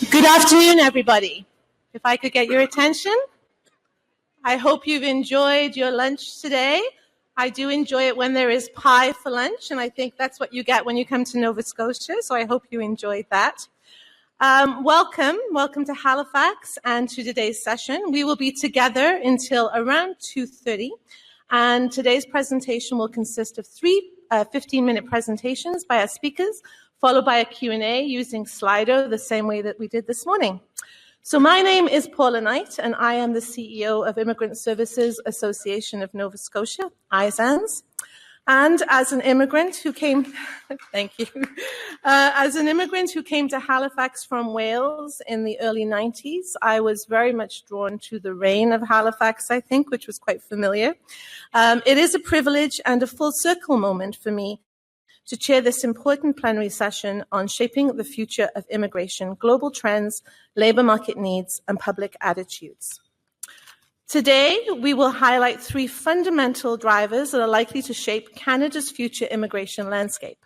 Good afternoon, everybody. If I could get your attention, I hope you've enjoyed your lunch today. I do enjoy it when there is pie for lunch, and I think that's what you get when you come to Nova Scotia, so I hope you enjoyed that. Welcome to Halifax and to today's session. We will be together until around 2:30, and today's presentation will consist of three 15-minute presentations by our speakers, followed by a Q&A using Slido the same way that we did this morning. So my name is Paula Knight, and I am the CEO of Immigrant Services Association of Nova Scotia, ISANS. And as an immigrant who came, thank you, as an immigrant who came to Halifax from Wales in the early 90s, I was very much drawn to the rain of Halifax, I think, which was quite familiar. It is a privilege and a full circle moment for me to chair this important plenary session on shaping the future of immigration, global trends, labour market needs, and public attitudes. Today, we will highlight three fundamental drivers that are likely to shape Canada's future immigration landscape: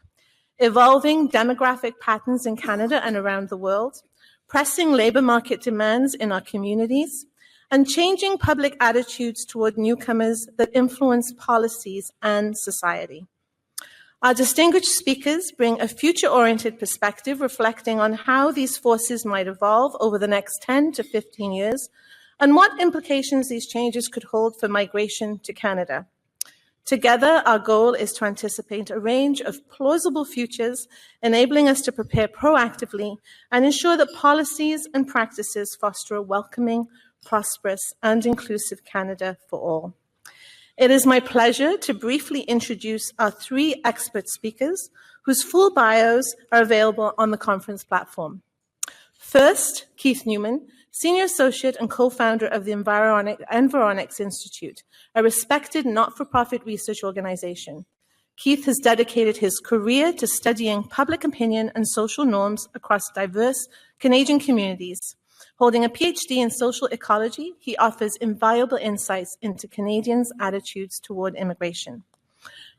evolving demographic patterns in Canada and around the world, pressing labour market demands in our communities, and changing public attitudes toward newcomers that influence policies and society. Our distinguished speakers bring a future-oriented perspective reflecting on how these forces might evolve over the next 10 to 15 years, and what implications these changes could hold for migration to Canada. Together, our goal is to anticipate a range of plausible futures, enabling us to prepare proactively and ensure that policies and practices foster a welcoming, prosperous, and inclusive Canada for all. It is my pleasure to briefly introduce our three expert speakers, whose full bios are available on the conference platform. First, Keith Newman, Senior Associate and co-founder of the Environics Institute, a respected not-for-profit research organization. Keith has dedicated his career to studying public opinion and social norms across diverse Canadian communities. Holding a PhD in social ecology, he offers invaluable insights into Canadians' attitudes toward immigration.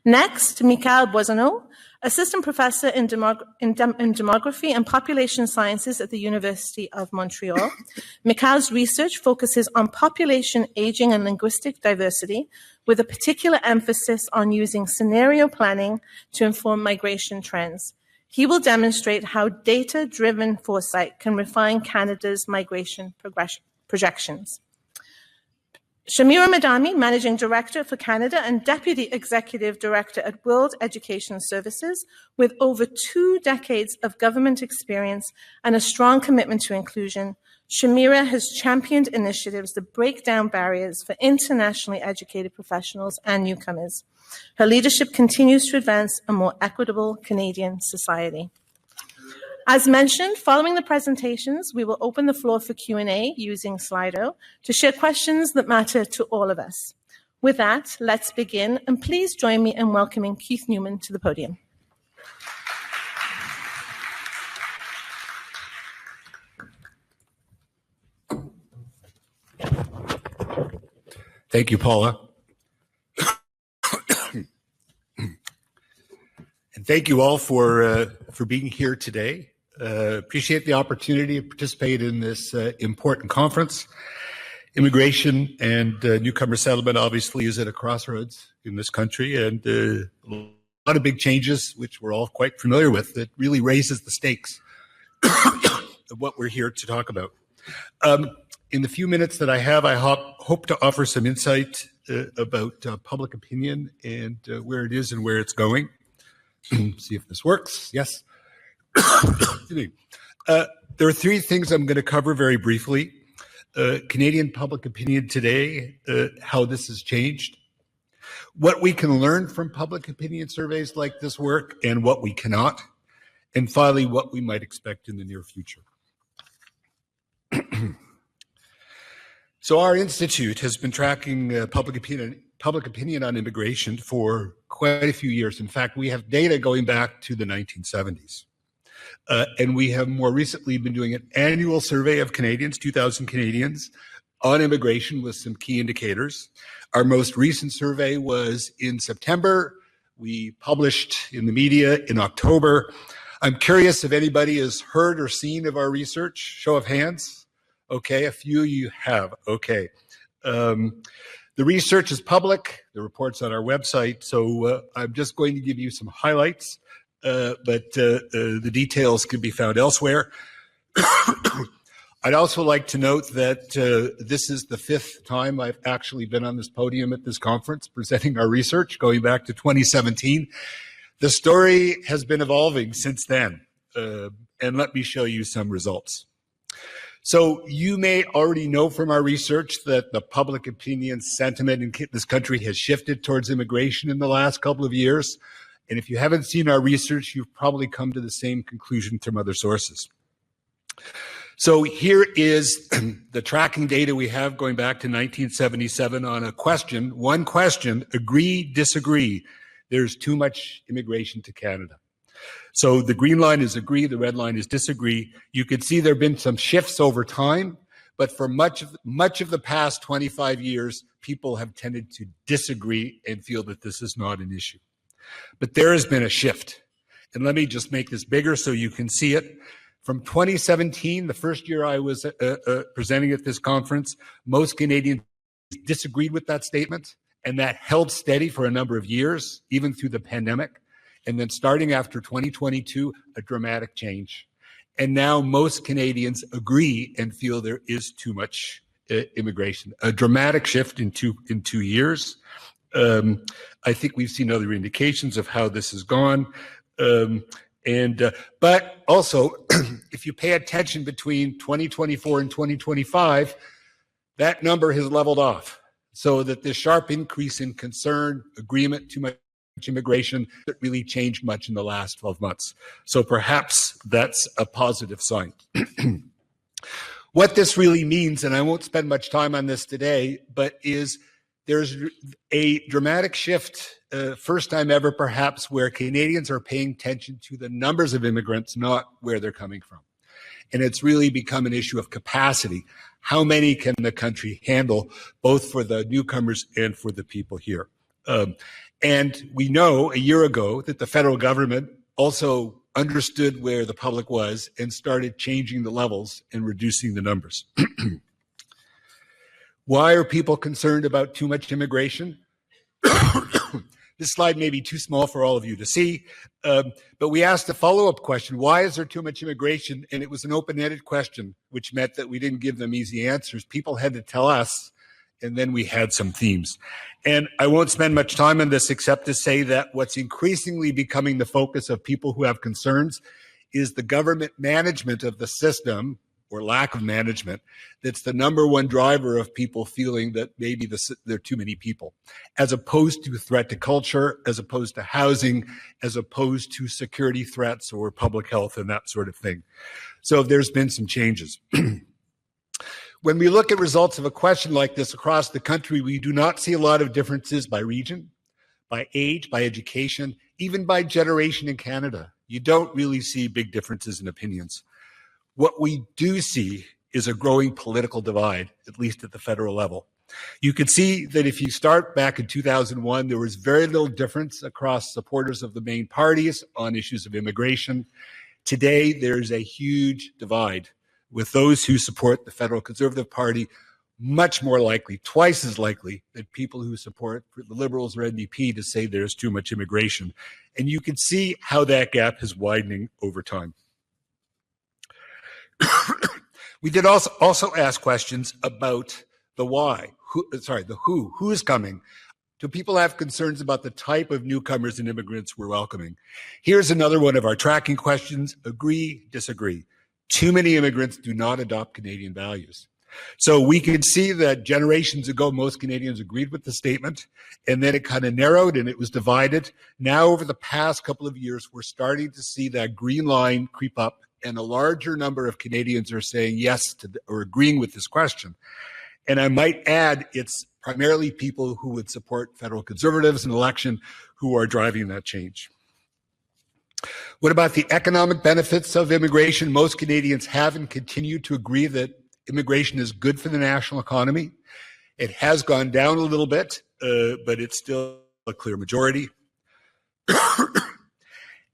Next, Michael Boisonneau, Assistant Professor in Demography and Population Sciences at the University of Montreal. Michael's research focuses on population aging and linguistic diversity, with a particular emphasis on using scenario planning to inform migration trends. He will demonstrate how data-driven foresight can refine Canada's migration projections. Shamira Madami, Managing Director for Canada and Deputy Executive Director at World Education Services, with over 2 decades of government experience and a strong commitment to inclusion, Shamira has championed initiatives that break down barriers for internationally educated professionals and newcomers. Her leadership continues to advance a more equitable Canadian society. As mentioned, following the presentations, we will open the floor for Q&A using Slido to share questions that matter to all of us. With that, let's begin, and please join me in welcoming Keith Newman to the podium. Thank you, Paula. And thank you all for being here today. Appreciate the opportunity to participate in this important conference. Immigration and newcomer settlement obviously is at a crossroads in this country, and a lot of big changes, which we're all quite familiar with, that really raises the stakes of what we're here to talk about. In the few minutes that I have, I hope to offer some insight about public opinion and where it is and where it's going. See if this works. Yes. There are three things I'm going to cover very briefly. Canadian public opinion today, how this has changed, what we can learn from public opinion surveys like this work and what we cannot, and finally, what we might expect in the near future. So our institute has been tracking public opinion on immigration for quite a few years. In fact, we have data going back to the 1970s. And we have more recently been doing an annual survey of Canadians, 2,000 Canadians, on immigration with some key indicators. Our most recent survey was in September. We published in the media in October. I'm curious if anybody has heard or seen of our research. Show of hands. Okay, a few of you have. Okay. The research is public. The report's on our website. So I'm just going to give you some highlights, but the details can be found elsewhere. I'd also like to note that this is the 5th time I've actually been on this podium at this conference presenting our research, going back to 2017. The story has been evolving since then, and let me show you some results. So you may already know from our research that the public opinion sentiment in this country has shifted towards immigration in the last couple of years. And if you haven't seen our research, you've probably come to the same conclusion from other sources. So here is the tracking data we have going back to 1977 on a question, one question, agree, disagree. There's too much immigration to Canada. So the green line is agree, the red line is disagree. You could see there have been some shifts over time, but for much of the past 25 years, people have tended to disagree and feel that this is not an issue. But there has been a shift. And let me just make this bigger so you can see it. From 2017, the first year I was presenting at this conference, most Canadians disagreed with that statement, and that held steady for a number of years, even through the pandemic. And then starting after 2022, a dramatic change. And now most Canadians agree and feel there is too much immigration. A dramatic shift in two years. I think we've seen other indications of how this has gone. But also, if you pay attention between 2024 and 2025, that number has leveled off. So that the sharp increase in concern, agreement, too much immigration, that really changed much in the last 12 months. So perhaps that's a positive sign. What this really means, and I won't spend much time on this today, but is there's a dramatic shift, first time ever perhaps, where Canadians are paying attention to the numbers of immigrants, not where they're coming from. And it's really become an issue of capacity. How many can the country handle, both for the newcomers and for the people here? And we know a year ago that the federal government also understood where the public was and started changing the levels and reducing the numbers. Why are people concerned about too much immigration? This slide may be too small for all of you to see, but we asked a follow-up question, why is there too much immigration? And it was an open-ended question, which meant that we didn't give them easy answers. People had to tell us, and then we had some themes. And I won't spend much time on this except to say that what's increasingly becoming the focus of people who have concerns is the government management of the system, or lack of management, that's the number one driver of people feeling that maybe there are too many people, as opposed to a threat to culture, as opposed to housing, as opposed to security threats or public health and that sort of thing. So there's been some changes. When we look at results of a question like this across the country, we do not see a lot of differences by region, by age, by education, even by generation in Canada. You don't really see big differences in opinions. What we do see is a growing political divide, at least at the federal level. You can see that if you start back in 2001, there was very little difference across supporters of the main parties on issues of immigration. Today, there's a huge divide, with those who support the federal Conservative Party much more likely, twice as likely, than people who support the Liberals or NDP to say there's too much immigration. And you can see how that gap is widening over time. We did also ask questions about the why, who is coming. Do people have concerns about the type of newcomers and immigrants we're welcoming? Here's another one of our tracking questions, agree, disagree. Too many immigrants do not adopt Canadian values. So we can see that generations ago, most Canadians agreed with the statement, and then it kind of narrowed and it was divided. Now, over the past couple of years, we're starting to see that green line creep up, and a larger number of Canadians are saying yes to or agreeing with this question. And I might add, it's primarily people who would support federal Conservatives in an election who are driving that change. What about the economic benefits of immigration? Most Canadians have and continue to agree that immigration is good for the national economy. It has gone down a little bit, but it's still a clear majority.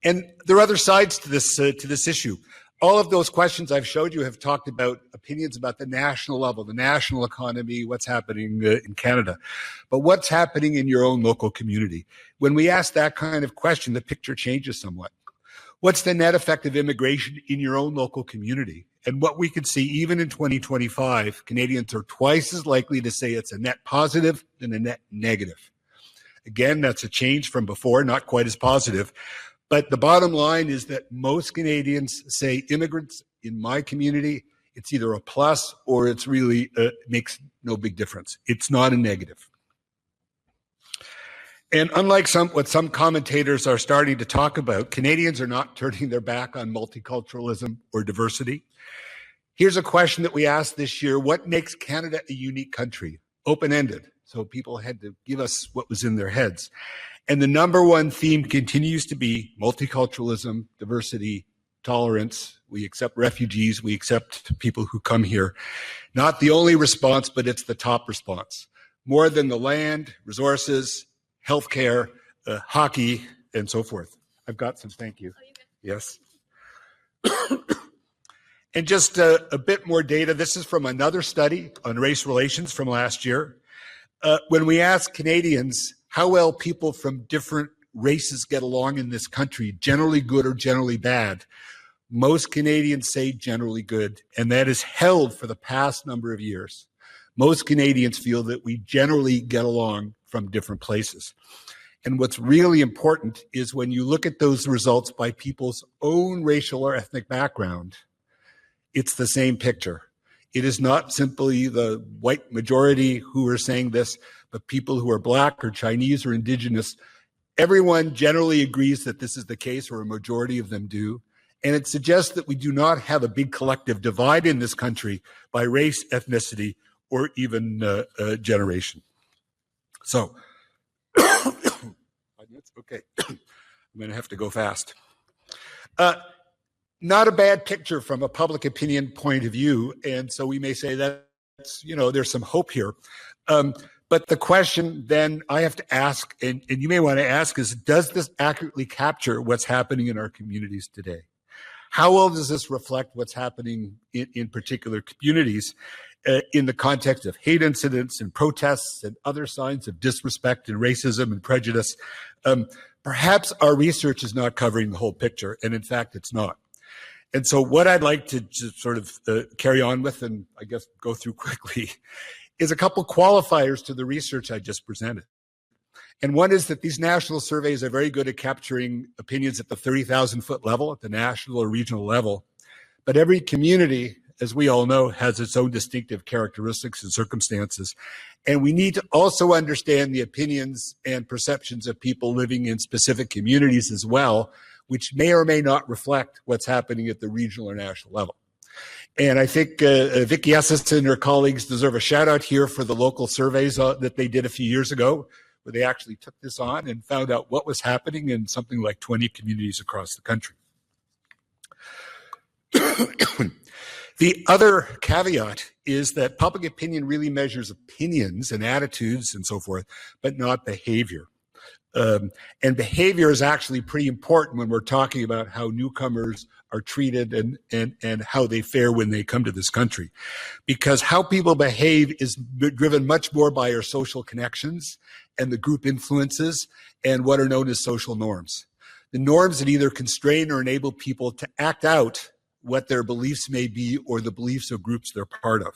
And there are other sides to this issue. All of those questions I've showed you have talked about opinions about the national level, the national economy, what's happening in Canada. But what's happening in your own local community? When we ask that kind of question, the picture changes somewhat. What's the net effect of immigration in your own local community? And what we can see, even in 2025, Canadians are twice as likely to say it's a net positive than a net negative. Again, that's a change from before, not quite as positive. But the bottom line is that most Canadians say immigrants in my community, it's either a plus or it's really makes no big difference. It's not a negative. And unlike what some commentators are starting to talk about, Canadians are not turning their back on multiculturalism or diversity. Here's a question that we asked this year: what makes Canada a unique country? Open-ended. So people had to give us what was in their heads. And the number one theme continues to be multiculturalism, diversity, tolerance. We accept refugees. We accept people who come here. Not the only response, but it's the top response. More than the land, resources, healthcare, hockey, and so forth. I've got some, thank you. Yes. And just a bit more data. This is from another study on race relations from last year. When we ask Canadians how well people from different races get along in this country, generally good or generally bad, most Canadians say generally good, and that is held for the past number of years. Most Canadians feel that we generally get along from different places. And what's really important is when you look at those results by people's own racial or ethnic background, it's the same picture. It is not simply the white majority who are saying this, but people who are Black or Chinese or Indigenous. Everyone generally agrees that this is the case, or a majority of them do. And it suggests that we do not have a big collective divide in this country by race, ethnicity, or even generation. So, okay, I'm going to have to go fast. Not a bad picture from a public opinion point of view, and so we may say that's, there's some hope here. But the question then I have to ask, and you may want to ask, is does this accurately capture what's happening in our communities today? How well does this reflect what's happening in particular communities in the context of hate incidents and protests and other signs of disrespect and racism and prejudice? Perhaps our research is not covering the whole picture, and in fact, it's not. And so what I'd like to just sort of carry on with, and I guess go through quickly, is a couple qualifiers to the research I just presented. And one is that these national surveys are very good at capturing opinions at the 30,000-foot level, at the national or regional level. But every community, as we all know, has its own distinctive characteristics and circumstances. And we need to also understand the opinions and perceptions of people living in specific communities as well, which may or may not reflect what's happening at the regional or national level. And I think Vicki Esses and her colleagues deserve a shout out here for the local surveys that they did a few years ago, where they actually took this on and found out what was happening in something like 20 communities across the country. The other caveat is that public opinion really measures opinions and attitudes and so forth, but not behavior. And behavior is actually pretty important when we're talking about how newcomers are treated and how they fare when they come to this country. Because how people behave is driven much more by our social connections and the group influences and what are known as social norms. The norms that either constrain or enable people to act out what their beliefs may be or the beliefs of groups they're part of.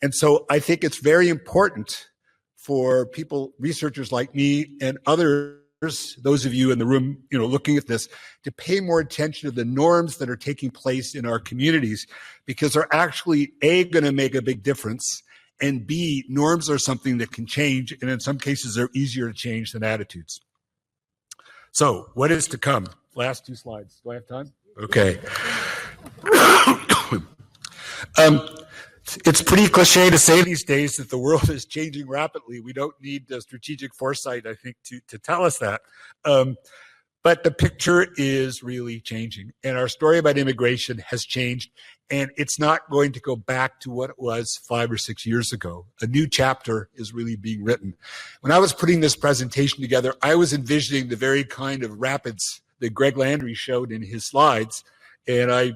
And so I think it's very important for people, researchers like me and others, those of you in the room, looking at this, to pay more attention to the norms that are taking place in our communities, because they're actually, A, going to make a big difference, and B, norms are something that can change, and in some cases they're easier to change than attitudes. So, what is to come? Last two slides. Do I have time? Okay. It's pretty cliche to say these days that the world is changing rapidly. We don't need strategic foresight, I think, to tell us that. But the picture is really changing. And our story about immigration has changed. And it's not going to go back to what it was 5 or 6 years ago. A new chapter is really being written. When I was putting this presentation together, I was envisioning the very kind of rapids that Greg Landry showed in his slides, and I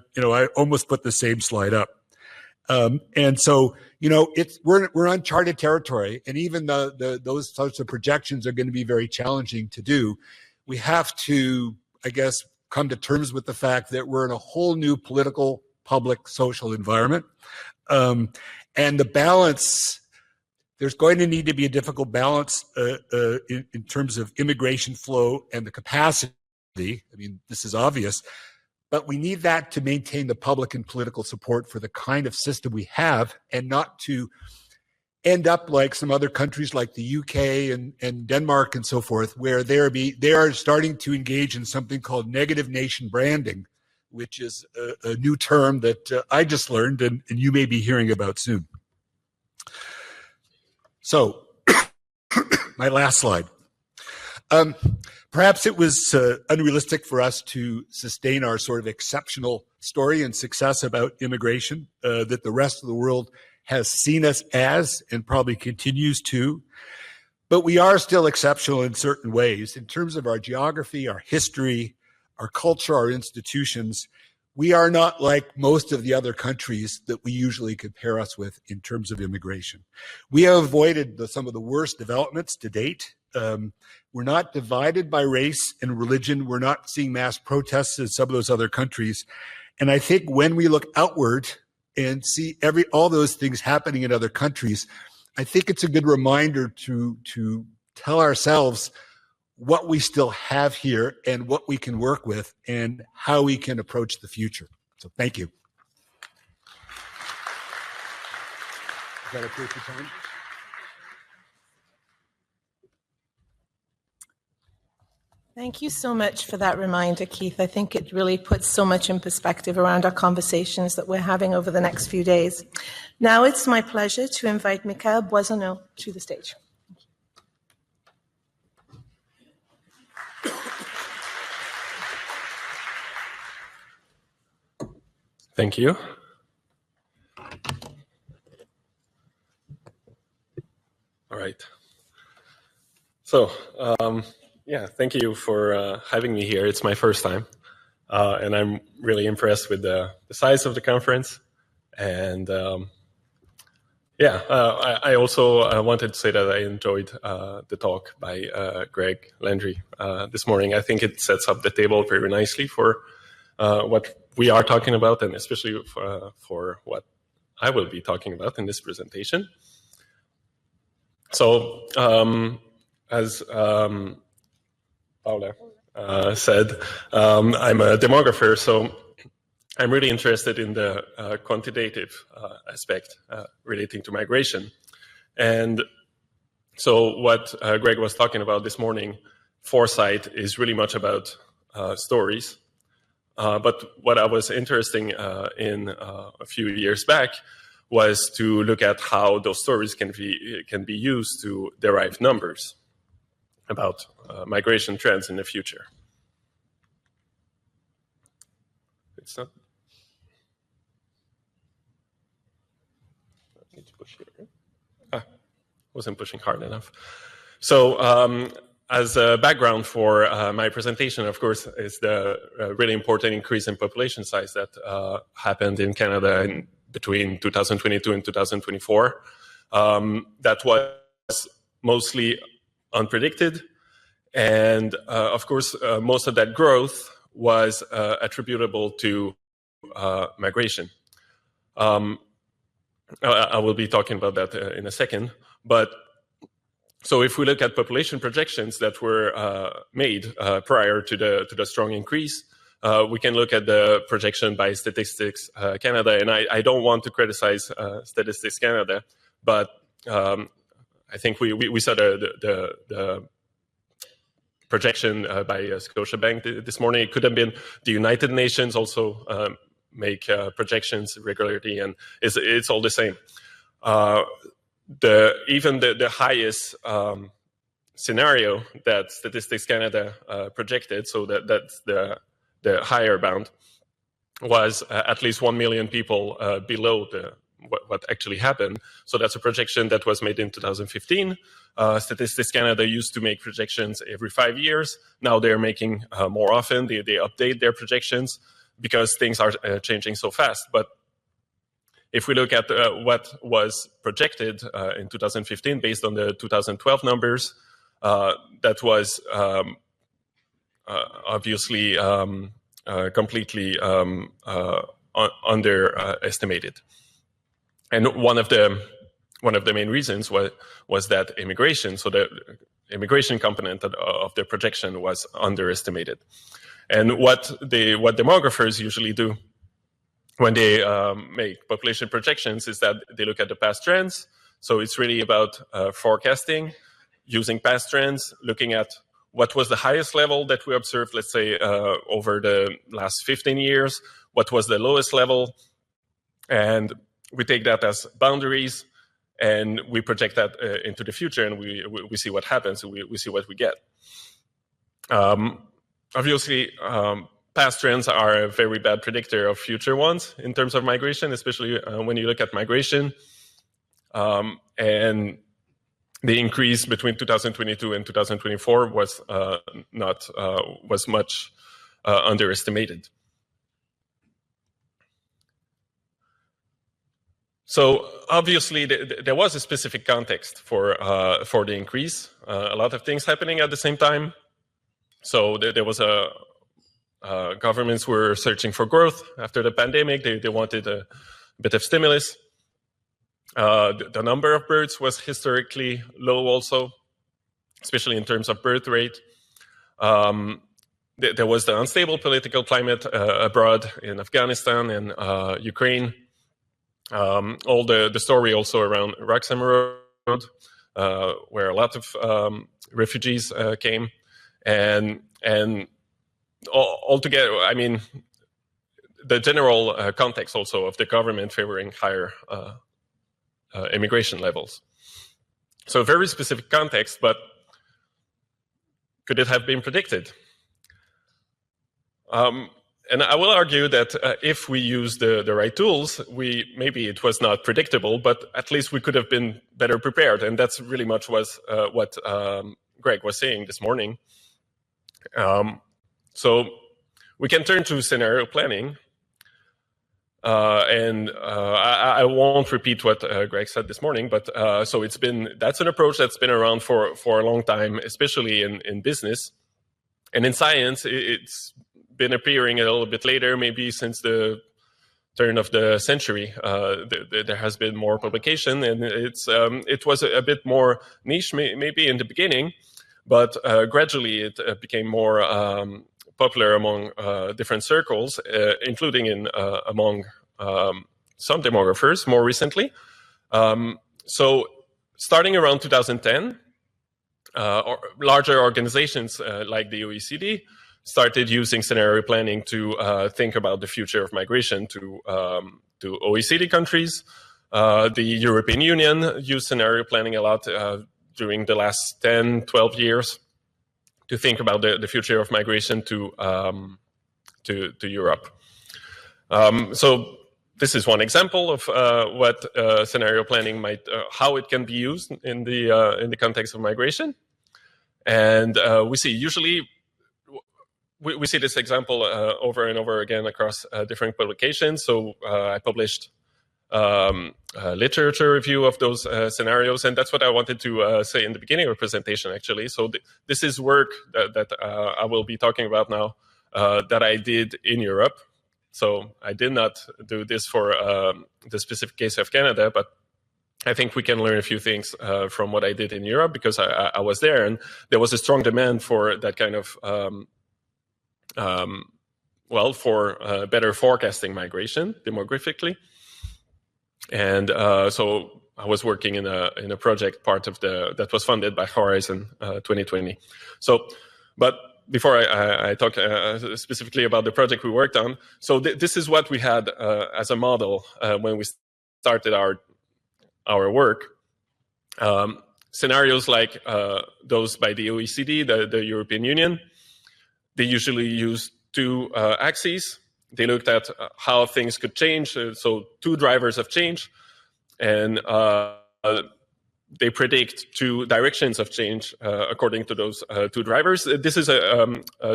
almost put the same slide up. And so, we're uncharted territory, and even those sorts of projections are going to be very challenging to do. We have to, I guess, come to terms with the fact that we're in a whole new political, public, social environment. And the balance, there's going to need to be a difficult balance in terms of immigration flow and the capacity. I mean, this is obvious, but we need that to maintain the public and political support for the kind of system we have, and not to end up like some other countries like the UK and Denmark and so forth, where they are starting to engage in something called negative nation branding, which is a new term that I just learned, and you may be hearing about soon. So, my last slide. Perhaps it was unrealistic for us to sustain our sort of exceptional story and success about immigration that the rest of the world has seen us as, and probably continues to. But we are still exceptional in certain ways. In terms of our geography, our history, our culture, our institutions, we are not like most of the other countries that we usually compare us with in terms of immigration. We have avoided some of the worst developments to date. We're not divided by race and religion. We're not seeing mass protests in some of those other countries. And I think when we look outward and see all those things happening in other countries, I think it's a good reminder to tell ourselves what we still have here and what we can work with and how we can approach the future. So thank you. Is that okay for time? Thank you so much for that reminder, Keith. I think it really puts so much in perspective around our conversations that we're having over the next few days. Now it's my pleasure to invite Michael Boisonneau to the stage. Thank you. All right. So, thank you for having me here. It's my first time, and I'm really impressed with the size of the conference. And I also wanted to say that I enjoyed the talk by Greg Landry this morning. I think it sets up the table very nicely for what we are talking about, and especially for what I will be talking about in this presentation. So, as Paula said, I'm a demographer, so I'm really interested in the quantitative aspect relating to migration. And so what Greg was talking about this morning, foresight, is really much about stories. But what I was interested in a few years back was to look at how those stories can be used to derive numbers about migration trends in the future. It's not. I need to push here. Wasn't pushing hard enough. So, as a background for my presentation, of course, is the really important increase in population size that happened in Canada between 2022 and 2024. That was mostly unpredicted. And of course, most of that growth was attributable to migration. I will be talking about that in a second. But so if we look at population projections that were made prior to the strong increase, we can look at the projection by Statistics Canada. And I don't want to criticize Statistics Canada, but I think we saw the projection by Scotiabank this morning. It could have been the United Nations also make projections regularly, and it's all the same. Even the highest scenario that Statistics Canada projected, so that's the higher bound, was at least 1 million people below the what actually happened. So that's a projection that was made in 2015. Statistics Canada used to make projections every 5 years. Now they're making more often. They update their projections because things are changing so fast. But if we look at what was projected in 2015 based on the 2012 numbers, that was obviously completely underestimated. And one of the main reasons was that immigration, so the immigration component of the projection was underestimated. And what demographers usually do when they make population projections is that they look at the past trends. So it's really about forecasting, using past trends, looking at what was the highest level that we observed, let's say, over the last 15 years, what was the lowest level, and we take that as boundaries, and we project that into the future, and we see what happens, we see what we get. Obviously, past trends are a very bad predictor of future ones in terms of migration, especially when you look at migration. And the increase between 2022 and 2024 was was much underestimated. So obviously, there was a specific context for the increase. A lot of things happening at the same time. So there was governments were searching for growth after the pandemic. They wanted a bit of stimulus. The number of births was historically low also, especially in terms of birth rate. There was the unstable political climate abroad in Afghanistan and Ukraine. All the story also around Roxham Road, where a lot of refugees came. And altogether, I mean, the general context also of the government favoring higher immigration levels. So a very specific context, but could it have been predicted? And I will argue that if we use the right tools, maybe it was not predictable, but at least we could have been better prepared. And that's really much what Greg was saying this morning. So we can turn to scenario planning. And I won't repeat what Greg said this morning, but so that's an approach that's been around for a long time, especially in business. And in science, it's been appearing a little bit later, maybe since the turn of the century. There has been more publication, and it was a bit more niche maybe in the beginning, but gradually it became more popular among different circles, including among some demographers more recently. So starting around 2010, larger organizations like the OECD started using scenario planning to think about the future of migration to OECD countries. The European Union used scenario planning a lot during the last 10, 12 years to think about the future of migration to Europe. So this is one example of what scenario planning how it can be used in the context of migration. And we see usually, we see this example over and over again across different publications. So I published a literature review of those scenarios, and that's what I wanted to say in the beginning of the presentation, actually. So this is work that I will be talking about now that I did in Europe. So I did not do this for the specific case of Canada, but I think we can learn a few things from what I did in Europe, because I was there, and there was a strong demand for that kind of for better forecasting migration demographically. And so I was working in a project part of that was funded by Horizon 2020. So, but before I talk specifically about the project we worked on, so this is what we had as a model when we started our work. Scenarios like those by the OECD, the European Union, they usually use two axes. They looked at how things could change, so two drivers of change. and they predict two directions of change according to those two drivers. This is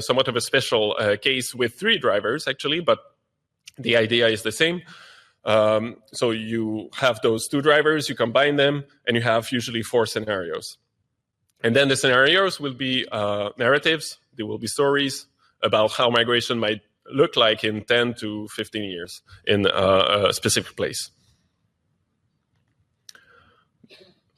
somewhat of a special case with three drivers, actually, but the idea is the same. So you have those two drivers, you combine them, and you have usually four scenarios. And then the scenarios will be narratives. There will be stories about how migration might look like in 10 to 15 years in a specific place.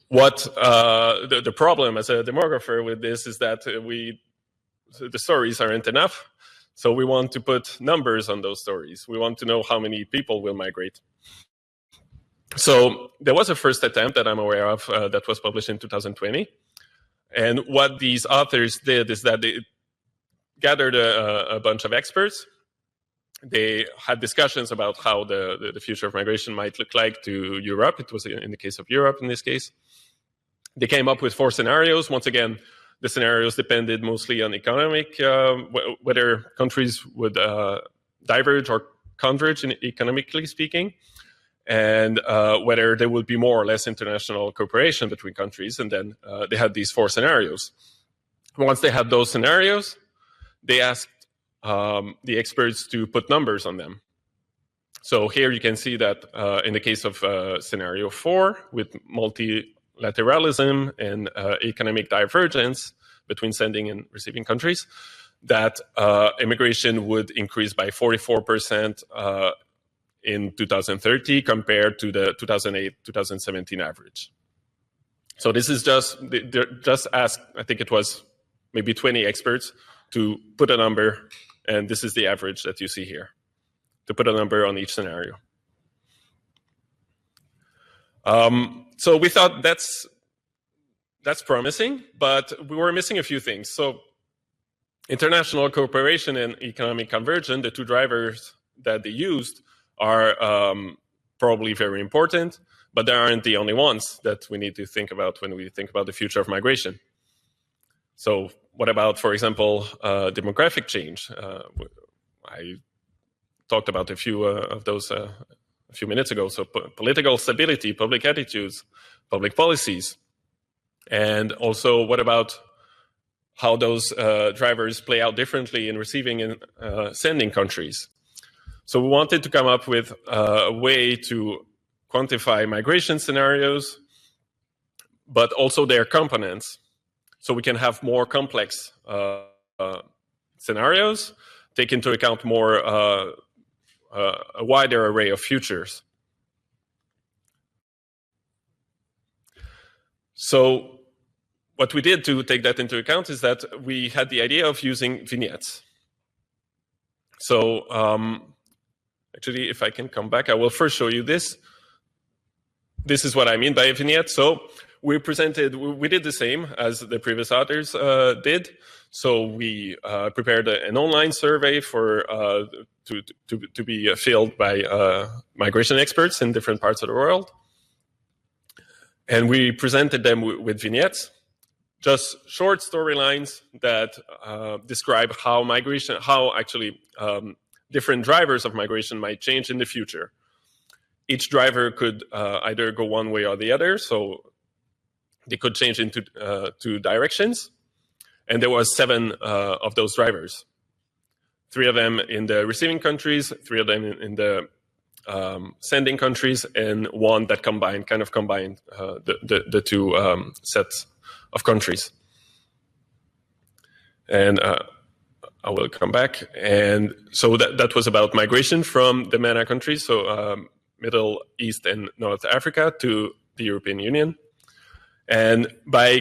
What the problem as a demographer with this is that the stories aren't enough. So we want to put numbers on those stories. We want to know how many people will migrate. So there was a first attempt that I'm aware of that was published in 2020. And what these authors did is that they gathered a bunch of experts. They had discussions about how the future of migration might look like to Europe. It was in the case of Europe in this case. They came up with four scenarios. Once again, the scenarios depended mostly on economic, whether countries would diverge or converge economically speaking, and whether there would be more or less international cooperation between countries. And then they had these four scenarios. Once they had those scenarios, they asked the experts to put numbers on them. So here you can see that in the case of scenario 4, with multilateralism and economic divergence between sending and receiving countries, that immigration would increase by 44% in 2030 compared to the 2008-2017 average. So this is just asked, I think it was maybe 20 experts to put a number, and this is the average that you see here, to put a number on each scenario. So we thought that's promising, but we were missing a few things. So international cooperation and economic convergence, the two drivers that they used, are probably very important, but they aren't the only ones that we need to think about when we think about the future of migration. So what about, for example, demographic change? I talked about a few of those a few minutes ago. So political stability, public attitudes, public policies. And also, what about how those drivers play out differently in receiving and sending countries? So we wanted to come up with a way to quantify migration scenarios, but also their components. So we can have more complex scenarios, take into account more a wider array of futures. So what we did to take that into account is that we had the idea of using vignettes. So actually, if I can come back, I will first show you this. This is what I mean by a vignette. So we did the same as the previous authors did. So we prepared an online survey to be filled by migration experts in different parts of the world. And we presented them with vignettes, just short storylines that describe how different drivers of migration might change in the future. Each driver could either go one way or the other, so they could change into two directions. And there was 7 of those drivers. 3 of them in the receiving countries, 3 of them in the sending countries, and 1 that combined the two sets of countries. And I will come back. And so that was about migration from the MENA countries, so Middle East and North Africa, to the European Union. And by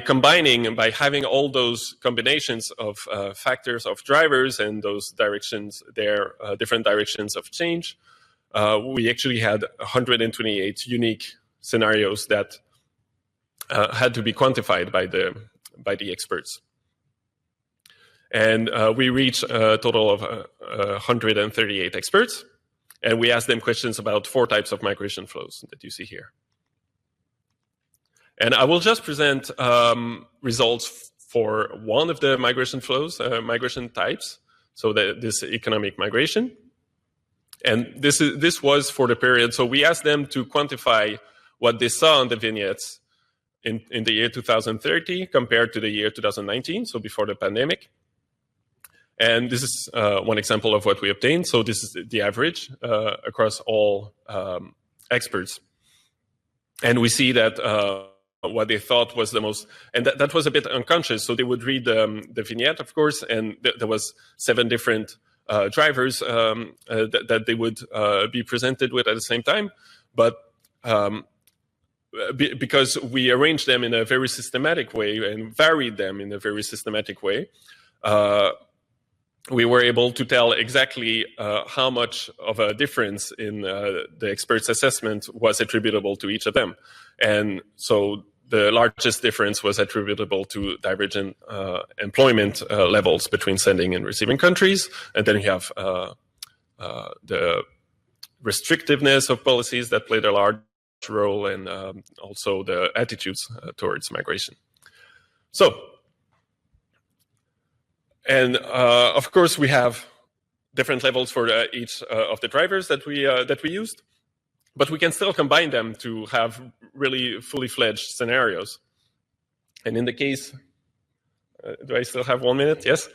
having all those combinations of factors of drivers and those directions, their different directions of change, we actually had 128 unique scenarios that had to be quantified by the experts. And we reached a total of 138 experts, and we asked them questions about 4 types of migration flows that you see here. And I will just present results for one of the migration flows, migration types, so this economic migration. And this was for the period. So we asked them to quantify what they saw on the vignettes in the year 2030 compared to the year 2019, so before the pandemic. And this is one example of what we obtained. So this is the average across all experts. And we see that what they thought was the most, and that was a bit unconscious. So they would read the vignette, of course, and there was 7 different drivers that they would be presented with at the same time. But because we arranged them in a very systematic way and varied them in a very systematic way, we were able to tell exactly how much of a difference in the expert's assessment was attributable to each of them. And so the largest difference was attributable to divergent employment levels between sending and receiving countries. And then you have the restrictiveness of policies that played a large role, and also the attitudes towards migration. So, and of course, we have different levels for each of the drivers that we used, but we can still combine them to have really fully fledged scenarios. And in the case, do I still have 1 minute? Yes,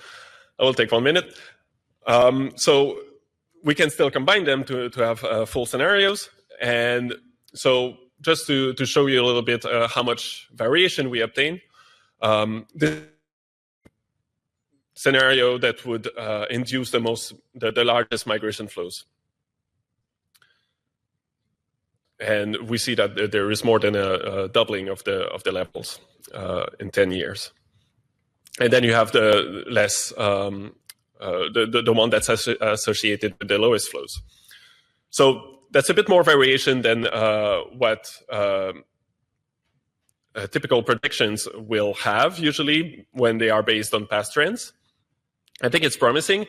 I will take 1 minute. So we can still combine them to have full scenarios. And so just to show you a little bit how much variation we obtain, this scenario that would induce the largest migration flows. And we see that there is more than a doubling of the levels in 10 years. And then you have the less, the one that's associated with the lowest flows. So that's a bit more variation than what typical predictions will have usually when they are based on past trends. I think it's promising.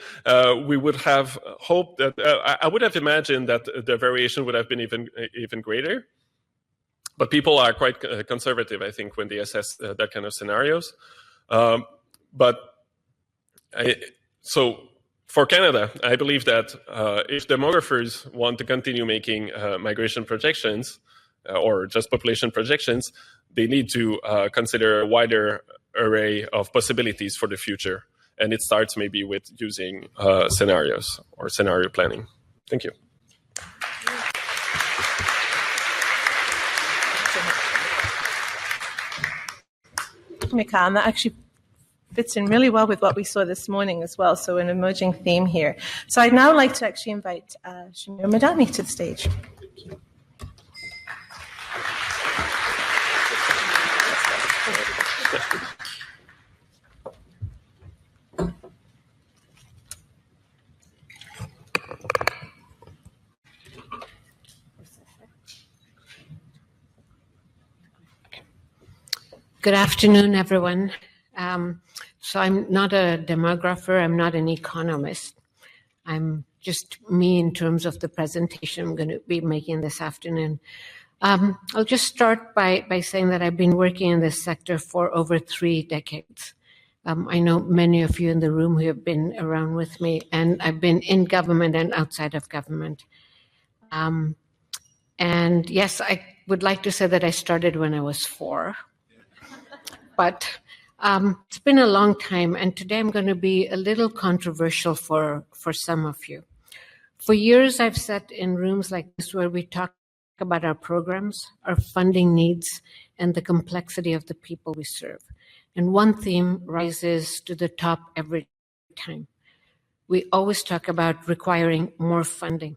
We would have hoped that, I would have imagined that the variation would have been even greater. But people are quite conservative, I think, when they assess that kind of scenarios. So for Canada, I believe that if demographers want to continue making migration projections or just population projections, they need to consider a wider array of possibilities for the future. And it starts maybe with using scenarios or scenario planning. Thank you. Mika, and that actually fits in really well with what we saw this morning as well, so an emerging theme here. So I'd now like to actually invite Shamir Madani to the stage. Thank you. Good afternoon, everyone. So I'm not a demographer, I'm not an economist. I'm just me in terms of the presentation I'm going to be making this afternoon. I'll just start by saying that I've been working in this sector for over 3 decades. I know many of you in the room who have been around with me, and I've been in government and outside of government. And yes, I would like to say that I started when I was 4. But it's been a long time, and today I'm going to be a little controversial for some of you. For years, I've sat in rooms like this where we talk about our programs, our funding needs, and the complexity of the people we serve. And one theme rises to the top every time. We always talk about requiring more funding.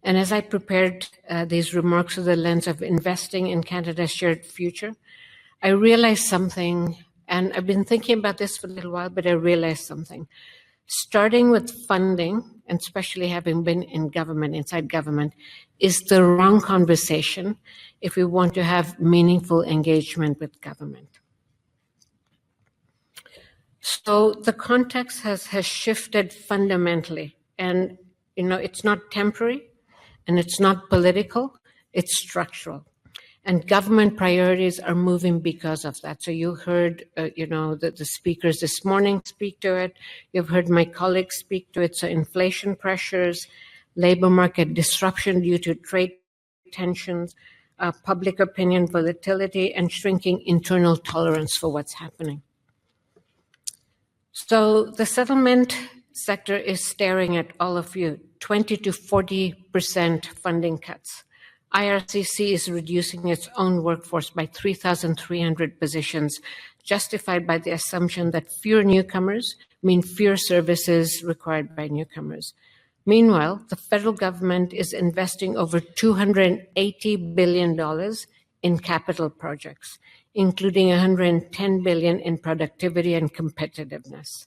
And as I prepared these remarks through the lens of investing in Canada's shared future, I realized something, and I've been thinking about this for a little while, but I realized something. Starting with funding, and especially having been in government, inside government, is the wrong conversation if we want to have meaningful engagement with government. So the context has shifted fundamentally, and it's not temporary, and it's not political, it's structural. And government priorities are moving because of that. So you heard, the speakers this morning speak to it. You've heard my colleagues speak to it. So inflation pressures, labor market disruption due to trade tensions, public opinion volatility, and shrinking internal tolerance for what's happening. So the settlement sector is staring at all of you, 20 to 40% funding cuts. IRCC is reducing its own workforce by 3,300 positions, justified by the assumption that fewer newcomers mean fewer services required by newcomers. Meanwhile, the federal government is investing over $280 billion in capital projects, including $110 billion in productivity and competitiveness.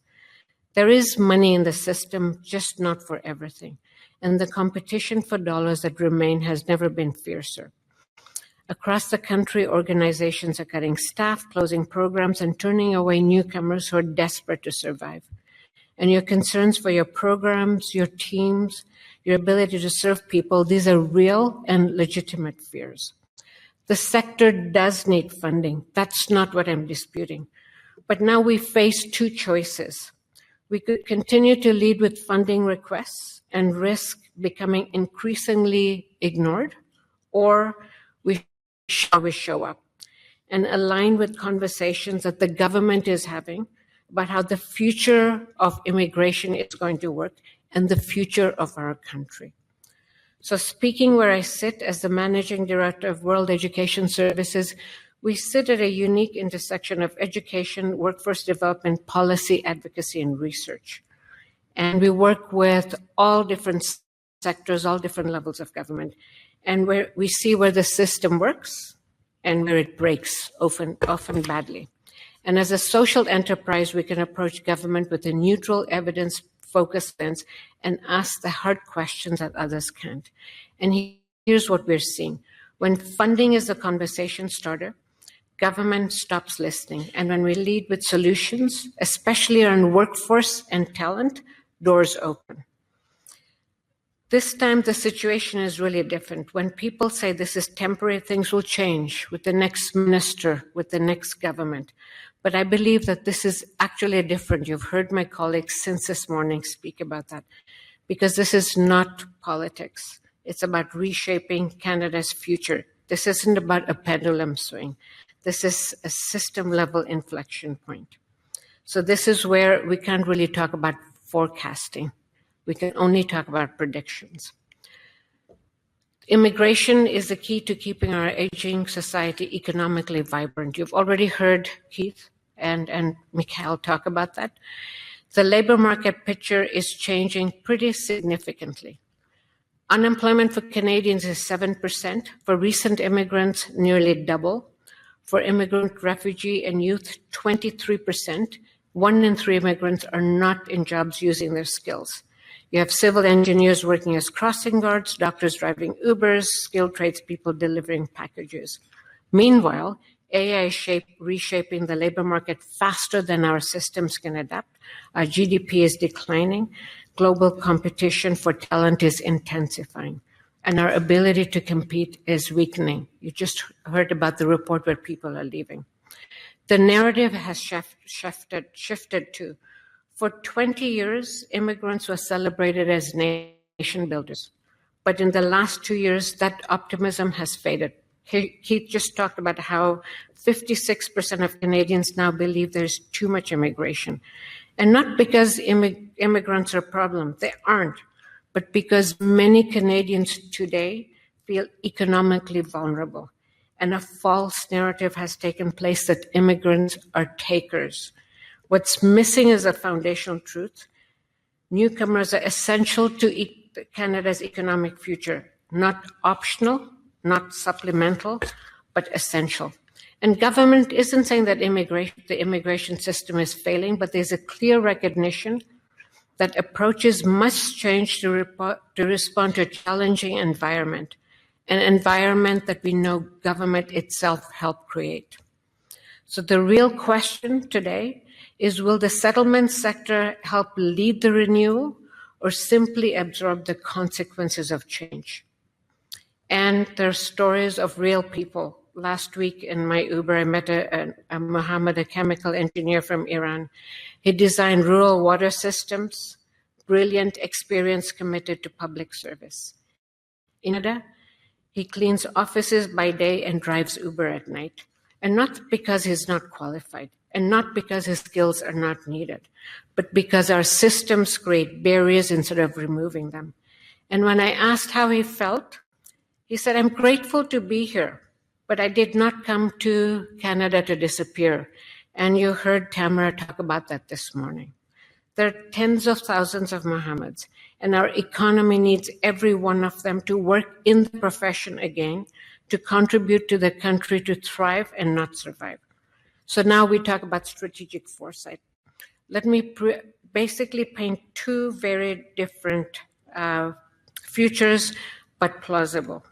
There is money in the system, just not for everything. And the competition for dollars that remain has never been fiercer. Across the country, organizations are cutting staff, closing programs, and turning away newcomers who are desperate to survive. And your concerns for your programs, your teams, your ability to serve people, these are real and legitimate fears. The sector does need funding. That's not what I'm disputing. But now we face two choices. We could continue to lead with funding requests and risk becoming increasingly ignored, or we show up and align with conversations that the government is having about how the future of immigration is going to work and the future of our country. So speaking where I sit as the Managing Director of World Education Services, we sit at a unique intersection of education, workforce development, policy, advocacy, and research. And we work with all different sectors, all different levels of government, and where we see where the system works and where it breaks, often badly. And as a social enterprise, we can approach government with a neutral, evidence-focused lens and ask the hard questions that others can't. And here's what we're seeing. When funding is the conversation starter, government stops listening. And when we lead with solutions, especially around workforce and talent, doors open. This time, the situation is really different. When people say this is temporary, things will change with the next minister, with the next government. But I believe that this is actually different. You've heard my colleagues since this morning speak about that, because this is not politics. It's about reshaping Canada's future. This isn't about a pendulum swing. This is a system-level inflection point. So this is where we can't really talk about forecasting. We can only talk about predictions. Immigration is the key to keeping our aging society economically vibrant. You've already heard Keith and Mikhail talk about that. The labor market picture is changing pretty significantly. Unemployment for Canadians is 7%. For recent immigrants, nearly double. For immigrant, refugee, and youth, 23%. 1 in 3 immigrants are not in jobs using their skills. You have civil engineers working as crossing guards, doctors driving Ubers, skilled tradespeople delivering packages. Meanwhile, AI is reshaping the labor market faster than our systems can adapt. Our GDP is declining. Global competition for talent is intensifying. And our ability to compete is weakening. You just heard about the report where people are leaving. The narrative has shifted to, for 20 years, immigrants were celebrated as nation builders. But in the last 2 years, that optimism has faded. Keith just talked about how 56% of Canadians now believe there's too much immigration. And not because immigrants are a problem, they aren't, but because many Canadians today feel economically vulnerable. And a false narrative has taken place that immigrants are takers. What's missing is a foundational truth. Newcomers are essential to Canada's economic future, not optional, not supplemental, but essential. And government isn't saying that the immigration system is failing, but there's a clear recognition that approaches must change to respond to a challenging environment, an environment that we know government itself helped create. So the real question today is, will the settlement sector help lead the renewal or simply absorb the consequences of change? And there are stories of real people. Last week in my Uber, I met a Mohammed, a chemical engineer from Iran. He designed rural water systems, brilliant experience, committed to public service. In Canada, He cleans offices by day and drives Uber at night. And not because he's not qualified, and not because his skills are not needed, but because our systems create barriers instead of removing them. And when I asked how he felt, he said, "I'm grateful to be here, but I did not come to Canada to disappear." And you heard Tamara talk about that this morning. There are tens of thousands of Mohammeds, and our economy needs every one of them to work in the profession again, to contribute to the country to thrive and not survive. So now we talk about strategic foresight. Let me basically paint two very different futures, but plausible.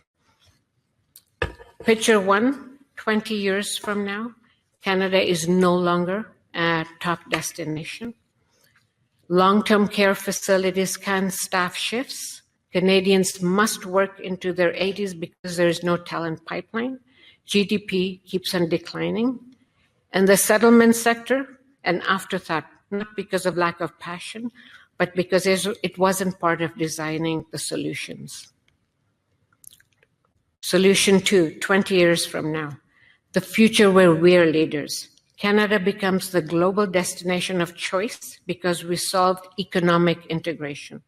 Picture one, 20 years from now, Canada is no longer a top destination. Long-term care facilities can staff shifts. Canadians must work into their 80s because there is no talent pipeline. GDP keeps on declining. And the settlement sector, an afterthought, not because of lack of passion, but because it wasn't part of designing the solutions. Solution two, 20 years from now, the future where we are leaders. Canada becomes the global destination of choice because we solved economic integration.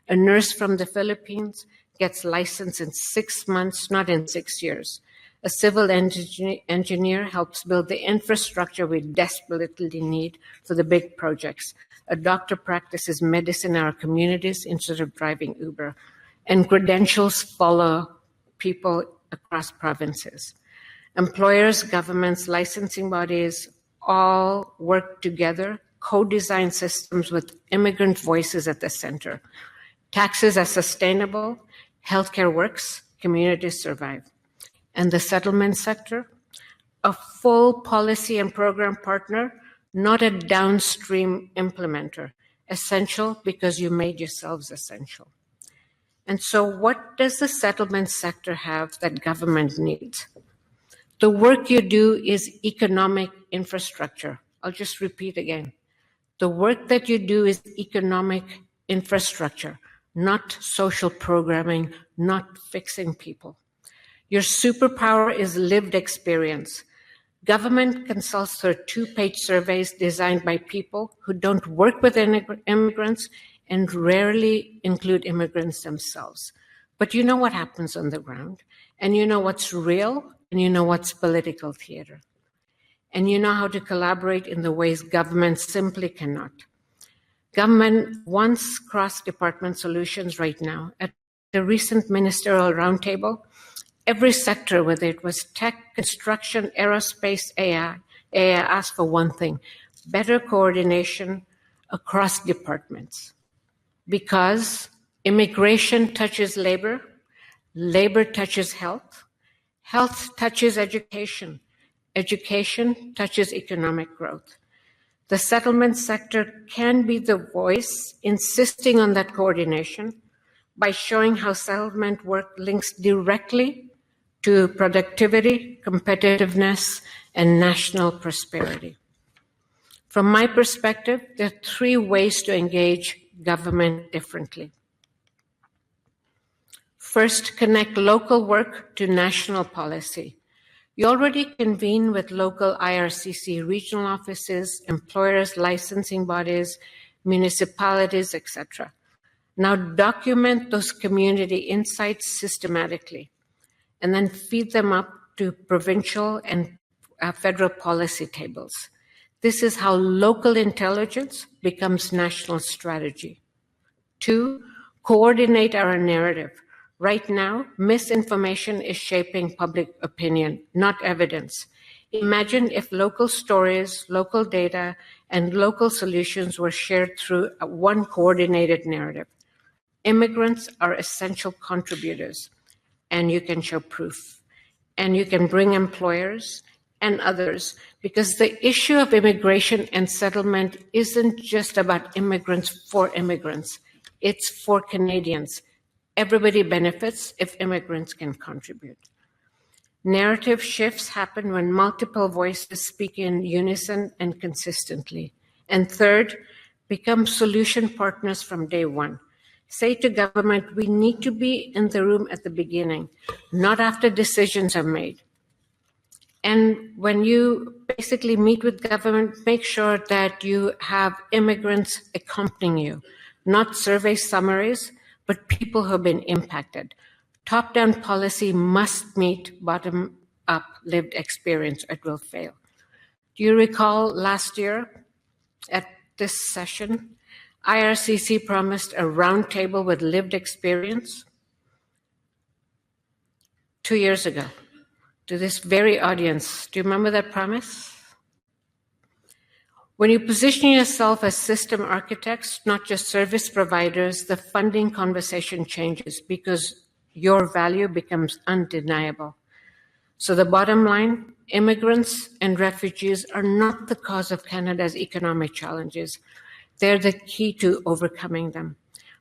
A nurse from the Philippines gets licensed in 6 months, not in 6 years. A civil engineer helps build the infrastructure we desperately need for the big projects. A doctor practices medicine in our communities instead of driving Uber. And credentials follow people across provinces. Employers, governments, licensing bodies all work together, co-design systems with immigrant voices at the center. Taxes are sustainable, healthcare works, communities survive. And the settlement sector, a full policy and program partner, not a downstream implementer. Essential because you made yourselves essential. And so what does the settlement sector have that government needs? The work you do is economic infrastructure. I'll just repeat again. The work that you do is economic infrastructure, not social programming, not fixing people. Your superpower is lived experience. Government consults their 2-page surveys designed by people who don't work with immigrants and rarely include immigrants themselves. But you know what happens on the ground, and you know what's real, and you know what's political theater. And you know how to collaborate in the ways government simply cannot. Government wants cross-department solutions right now. At the recent ministerial roundtable, every sector, whether it was tech, construction, aerospace, AI asked for one thing: better coordination across departments. Because immigration touches labor, labor touches health, health touches education, education touches economic growth. The settlement sector can be the voice insisting on that coordination by showing how settlement work links directly to productivity, competitiveness, and national prosperity. From my perspective, there are 3 ways to engage government differently. First, connect local work to national policy. You already convene with local IRCC regional offices, employers, licensing bodies, municipalities, etc. Now document those community insights systematically and then feed them up to provincial and federal policy tables. This is how local intelligence becomes national strategy. 2, coordinate our narrative. Right now, misinformation is shaping public opinion, not evidence. Imagine if local stories, local data, and local solutions were shared through one coordinated narrative. Immigrants are essential contributors, and you can show proof. And you can bring employers and others, because the issue of immigration and settlement isn't just about immigrants for immigrants. It's for Canadians. Everybody benefits if immigrants can contribute. Narrative shifts happen when multiple voices speak in unison and consistently. And third, become solution partners from day one. Say to government, we need to be in the room at the beginning, not after decisions are made. And when you basically meet with government, make sure that you have immigrants accompanying you, not survey summaries, but people who have been impacted. Top-down policy must meet bottom-up lived experience, or it will fail. Do you recall last year at this session, IRCC promised a roundtable with lived experience 2 years ago to this very audience? Do you remember that promise? When you position yourself as system architects, not just service providers, the funding conversation changes because your value becomes undeniable. So the bottom line, immigrants and refugees are not the cause of Canada's economic challenges. They're the key to overcoming them.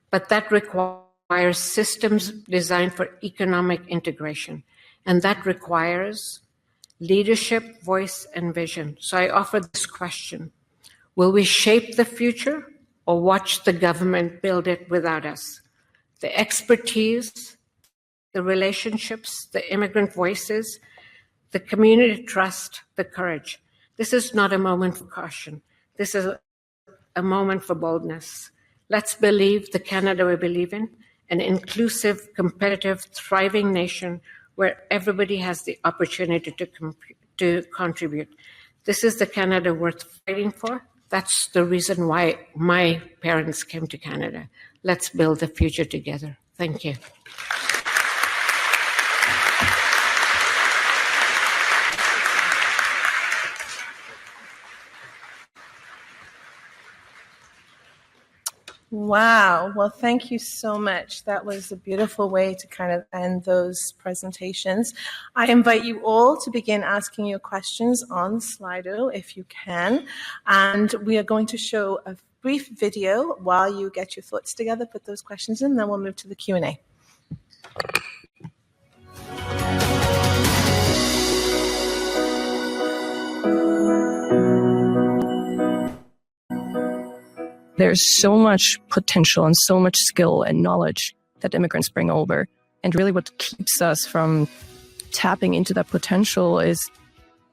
But that requires systems designed for economic integration. And that requires leadership, voice, and vision. So I offer this question. Will we shape the future or watch the government build it without us? The expertise, the relationships, the immigrant voices, the community trust, the courage. This is not a moment for caution. This is a moment for boldness. Let's believe the Canada we believe in, an inclusive, competitive, thriving nation where everybody has the opportunity to contribute. This is the Canada worth fighting for. That's the reason why my parents came to Canada. Let's build the future together. Thank you. Wow. Well, thank you so much. That was a beautiful way to kind of end those presentations. I invite you all to begin asking your questions on Slido if you can. And we are going to show a brief video while you get your thoughts together, put those questions in, then we'll move to the Q&A. There's so much potential and so much skill and knowledge that immigrants bring over. And really what keeps us from tapping into that potential is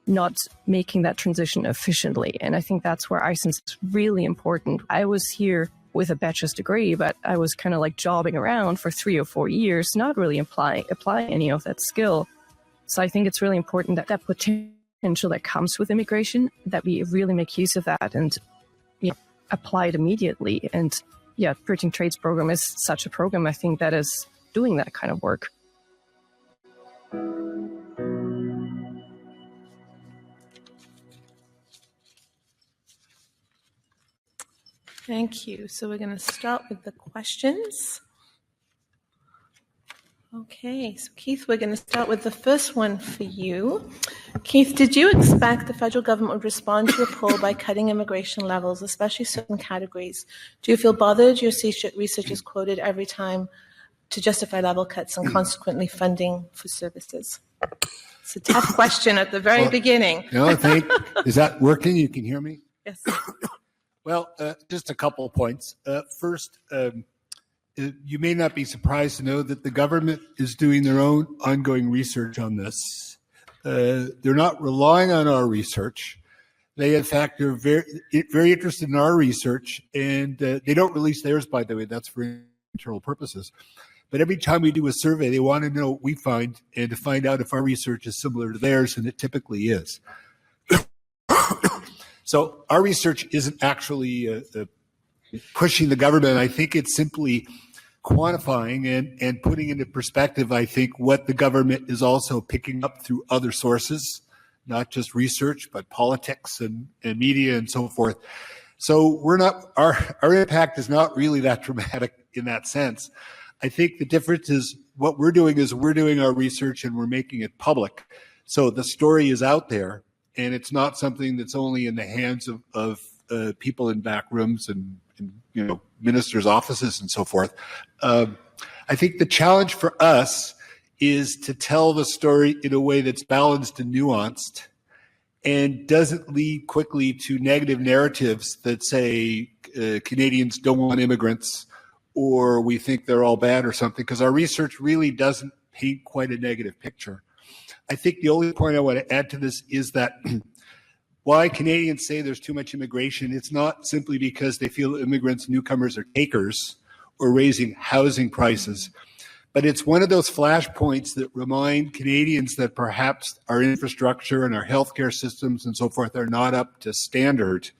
not making that transition efficiently. And I think that's where ISENS is really important. I was here with a bachelor's degree, but I was kind of like jobbing around for 3 or 4 years, not really applying any of that skill. So I think it's really important that that potential that comes with immigration, that we really make use of that and apply it immediately. And yeah, Bridging Trades program is such a program, I think, that is doing that kind of work. Thank you. So we're going to start with the questions. Okay, so Keith, we're going to start with the first one for you. Keith, did you expect the federal government would respond to your poll by cutting immigration levels, especially certain categories? Do you feel bothered your research is quoted every time to justify level cuts and consequently funding for services? It's a tough question at the very beginning. No, I think, is that working? You can hear me? Yes. Well, just a couple of points. First, you may not be surprised to know that the government is doing their own ongoing research on this. They're not relying on our research. They, in fact, are very interested in our research, and they don't release theirs, by the way. That's for internal purposes. But every time we do a survey, they want to know what we find and to find out if our research is similar to theirs, and it typically is. So our research isn't actually pushing the government. I think it's simply quantifying and putting into perspective, I think, what the government is also picking up through other sources, not just research, but politics and media and so forth. So we're not, our impact is not really that dramatic in that sense. I think the difference is what we're doing is we're doing our research and we're making it public. So the story is out there, and it's not something that's only in the hands of people in back rooms and ministers' offices and so forth. I think the challenge for us is to tell the story in a way that's balanced and nuanced and doesn't lead quickly to negative narratives that say Canadians don't want immigrants or we think they're all bad or something, because our research really doesn't paint quite a negative picture. I think the only point I want to add to this is that why Canadians say there's too much immigration, it's not simply because they feel immigrants, newcomers are takers or raising housing prices, but it's one of those flashpoints that remind Canadians that perhaps our infrastructure and our healthcare systems and so forth are not up to standard.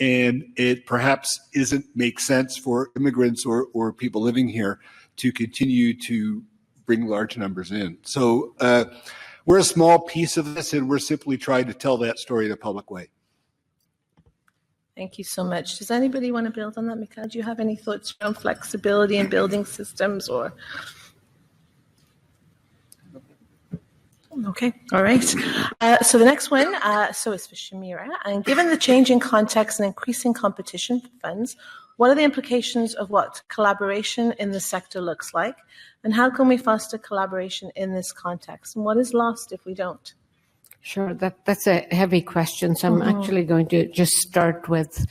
And it perhaps isn't make sense for immigrants or people living here to continue to bring large numbers in. So we're a small piece of this, and we're simply trying to tell that story in a public way. Thank you so much. Does anybody want to build on that, Mikhail? Do you have any thoughts around flexibility in building systems or? Okay, all right. So the next one, so is for Shamira. And given the changing context and increasing competition for funds, what are the implications of what collaboration in the sector looks like? And how can we foster collaboration in this context? And what is lost if we don't? Sure, that's a heavy question. So I'm actually going to just start with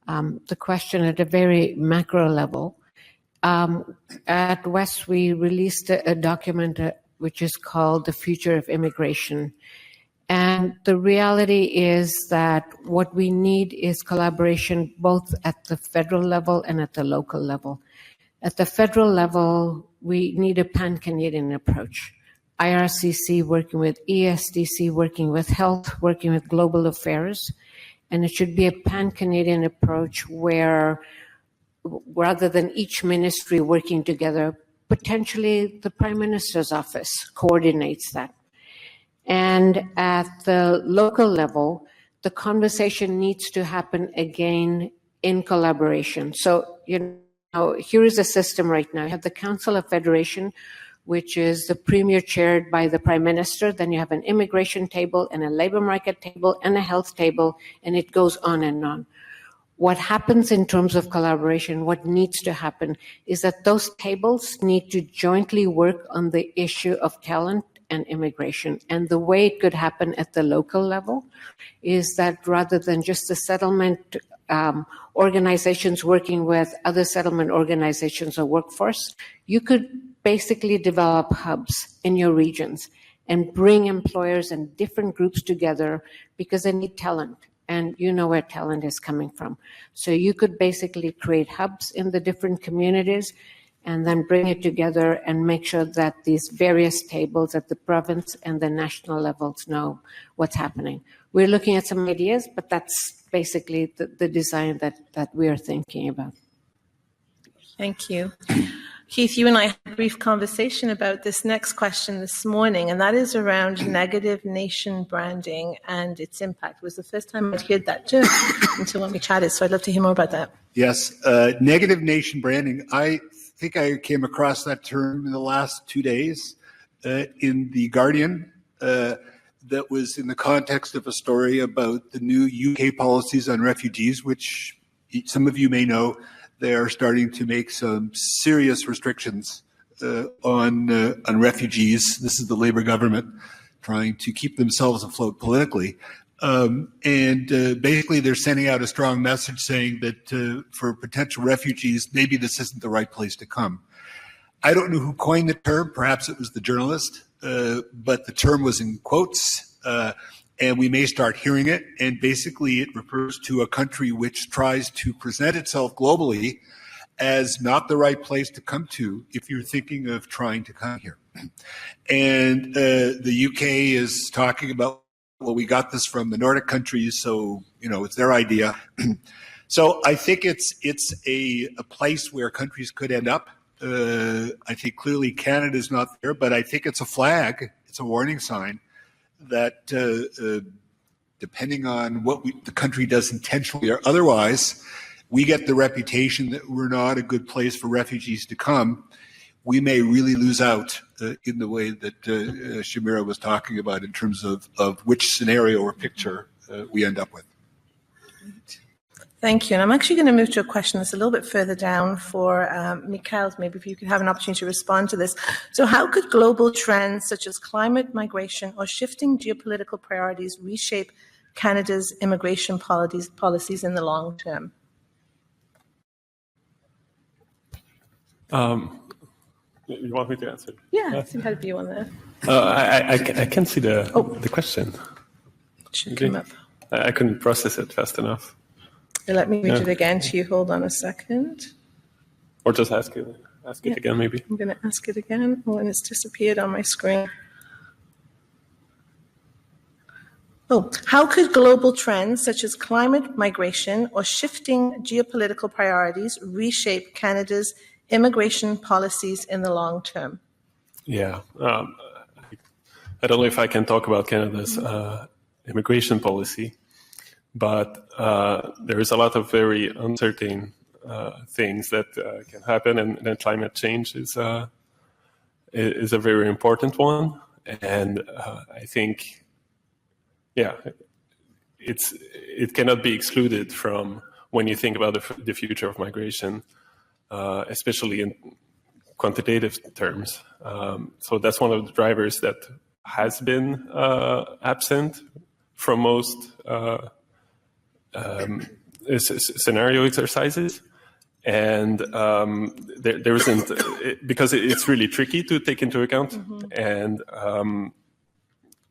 the question at a very macro level. At West, we released a document which is called The Future of Immigration. And the reality is that what we need is collaboration both at the federal level and at the local level. At the federal level, we need a pan-Canadian approach. IRCC working with ESDC, working with health, working with global affairs. And it should be a pan-Canadian approach where rather than each ministry working together, potentially the Prime Minister's office coordinates that. And at the local level, the conversation needs to happen again in collaboration. So, here is a system right now. You have the Council of Federation, which is the premier chaired by the Prime Minister. Then you have an immigration table and a labor market table and a health table, and it goes on and on. What happens in terms of collaboration, what needs to happen, is that those tables need to jointly work on the issue of talent and immigration. And the way it could happen at the local level is that rather than just the settlement organizations working with other settlement organizations or workforce, you could basically develop hubs in your regions and bring employers and different groups together because they need talent. And you know where talent is coming from. So you could basically create hubs in the different communities and then bring it together and make sure that these various tables at the province and the national levels know what's happening. We're looking at some ideas, but that's basically the design that we are thinking about. Thank you. Keith, you and I had a brief conversation about this next question this morning, and that is around negative nation branding and its impact. It was the first time I'd heard that too until when we chatted, so I'd love to hear more about that. Yes, negative nation branding. I think I came across that term in the last 2 days in The Guardian. That was in the context of a story about the new UK policies on refugees, which some of you may know. They are starting to make some serious restrictions on refugees. This is the Labour government trying to keep themselves afloat politically. Basically, they're sending out a strong message saying that for potential refugees, maybe this isn't the right place to come. I don't know who coined the term. Perhaps it was the journalist, but the term was in quotes. And we may start hearing it. And basically, it refers to a country which tries to present itself globally as not the right place to come to if you're thinking of trying to come here. And the UK is talking about, well, we got this from the Nordic countries, so, it's their idea. So I think it's a place where countries could end up. I think clearly Canada is not there, but I think it's a flag. It's a warning sign that depending on what the country does intentionally or otherwise, we get the reputation that we're not a good place for refugees to come. We may really lose out in the way that Shamira was talking about in terms of which scenario or picture we end up with. Thank you. And I'm actually going to move to a question that's a little bit further down for Mikhail, maybe if you could have an opportunity to respond to this. So how could global trends such as climate migration or shifting geopolitical priorities reshape Canada's immigration policies in the long term? You want me to answer? Yeah, I think I'd be one there. I can't see the question. It should come up. I couldn't process it fast enough. Let me read it again to you. Hold on a second. Or just ask it again, maybe. I'm going to ask it again. Oh, and it's disappeared on my screen. Oh, how could global trends such as climate migration or shifting geopolitical priorities reshape Canada's immigration policies in the long term? Yeah. I don't know if I can talk about Canada's immigration policy, but there is a lot of very uncertain things that can happen, and climate change is a very important one. And I think, it cannot be excluded from when you think about the future of migration, especially in quantitative terms. So that's one of the drivers that has been absent from most scenario exercises. And there isn't, because it's really tricky to take into account, and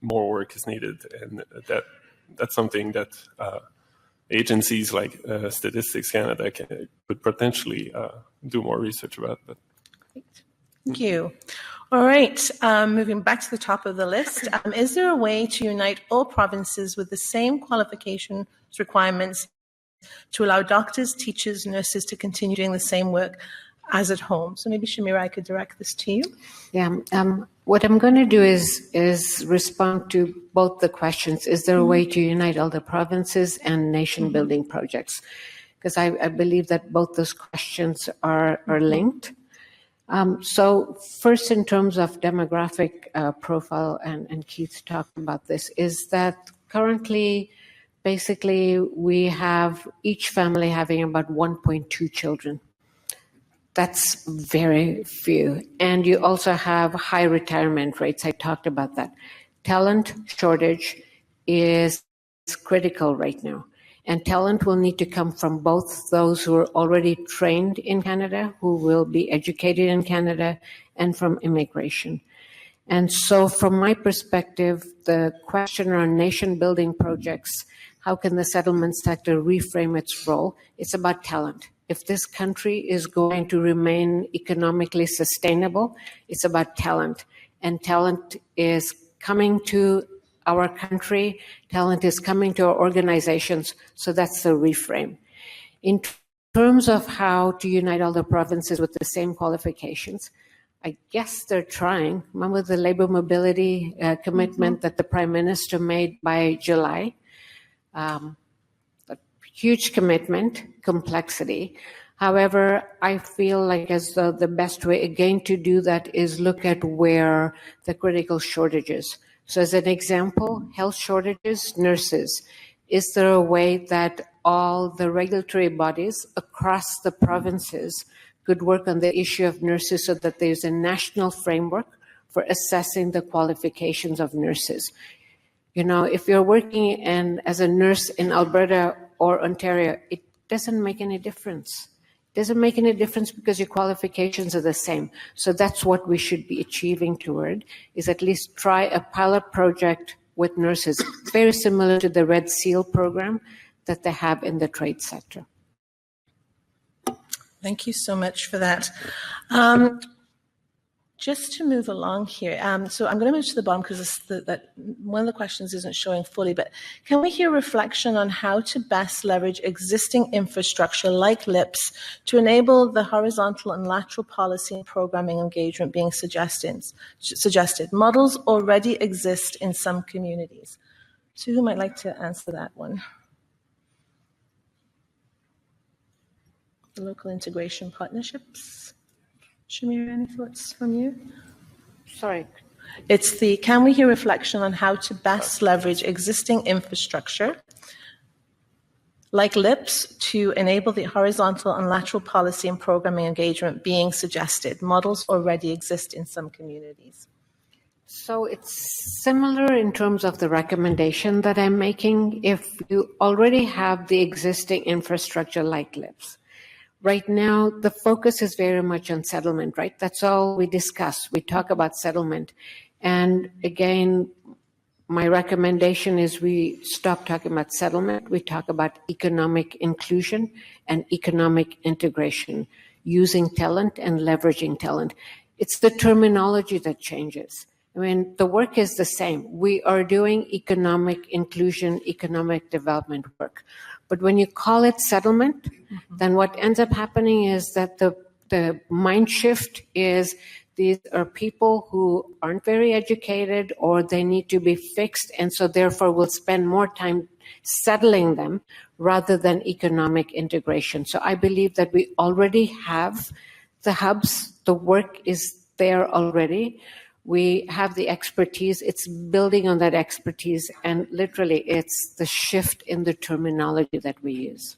more work is needed. And that's something that agencies like Statistics Canada could potentially do more research about. But. Thank you. All right, moving back to the top of the list, is there a way to unite all provinces with the same qualifications requirements to allow doctors, teachers, nurses to continue doing the same work as at home? So maybe, Shamira, I could direct this to you. Yeah, what I'm going to do is respond to both the questions. Is there a way to unite all the provinces and nation-building projects? Because I believe that both those questions are linked. So first, in terms of demographic profile, and Keith talked about this, is that currently, basically, we have each family having about 1.2 children. That's very few. And you also have high retirement rates. I talked about that. Talent shortage is critical right now. And talent will need to come from both those who are already trained in Canada, who will be educated in Canada, and from immigration. And so from my perspective, the question around nation-building projects, how can the settlement sector reframe its role? It's about talent. If this country is going to remain economically sustainable, it's about talent. And talent is coming to our country, talent is coming to our organizations, so that's the reframe. In terms of how to unite all the provinces with the same qualifications, I guess they're trying. Remember the labor mobility commitment that the Prime Minister made by July? A huge commitment, complexity. However, I feel like as though the best way again to do that is look at where the critical shortages. So as an example, health shortages, nurses. Is there a way that all the regulatory bodies across the provinces could work on the issue of nurses so that there's a national framework for assessing the qualifications of nurses? You know, if you're working as a nurse in Alberta or Ontario, it doesn't make any difference. It doesn't make any difference because your qualifications are the same. So that's what we should be achieving toward, is at least try a pilot project with nurses, very similar to the Red Seal program that they have in the trade sector. Thank you so much for that. Just to move along here, so I'm going to move to the bottom because that one of the questions isn't showing fully, but can we hear reflection on how to best leverage existing infrastructure like LIPS to enable the horizontal and lateral policy and programming engagement being suggested? Models already exist in some communities. So who might like to answer that one? The local integration partnerships. Shamir, any thoughts from you? Sorry. It's the, can we hear reflection on how to best leverage existing infrastructure like LIPS to enable the horizontal and lateral policy and programming engagement being suggested? Models already exist in some communities. So it's similar in terms of the recommendation that I'm making. If you already have the existing infrastructure like LIPS, Right now, the focus is very much on settlement, right? That's all we discuss. We talk about settlement. And again, my recommendation is we stop talking about settlement. We talk about economic inclusion and economic integration, using talent and leveraging talent. It's the terminology that changes. I mean, the work is the same. We are doing economic inclusion, economic development work. But when you call it settlement, then what ends up happening is that the mind shift is these are people who aren't very educated or they need to be fixed, and so therefore we'll spend more time settling them rather than economic integration. So I believe that we already have the hubs. The work is there already. We have the expertise. It's building on that expertise, and literally it's the shift in the terminology that we use.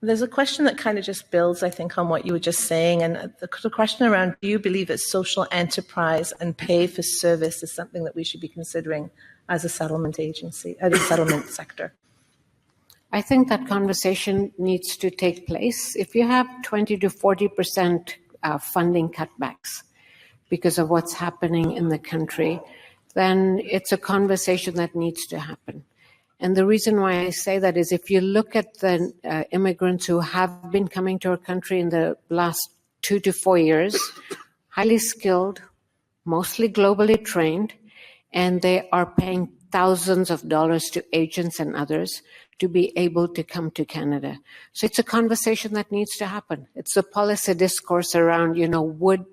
There's a question that kind of just builds, I think, on what you were just saying. And the question around, do you believe that social enterprise and pay for service is something that we should be considering as a settlement agency, as a settlement sector? I think that conversation needs to take place. If you have 20 to 40% funding cutbacks because of what's happening in the country, then it's a conversation that needs to happen. And the reason why I say that is if you look at the immigrants who have been coming to our country in the last 2 to 4 years, highly skilled, mostly globally trained, and they are paying thousands of dollars to agents and others to be able to come to Canada. So it's a conversation that needs to happen. It's a policy discourse around, would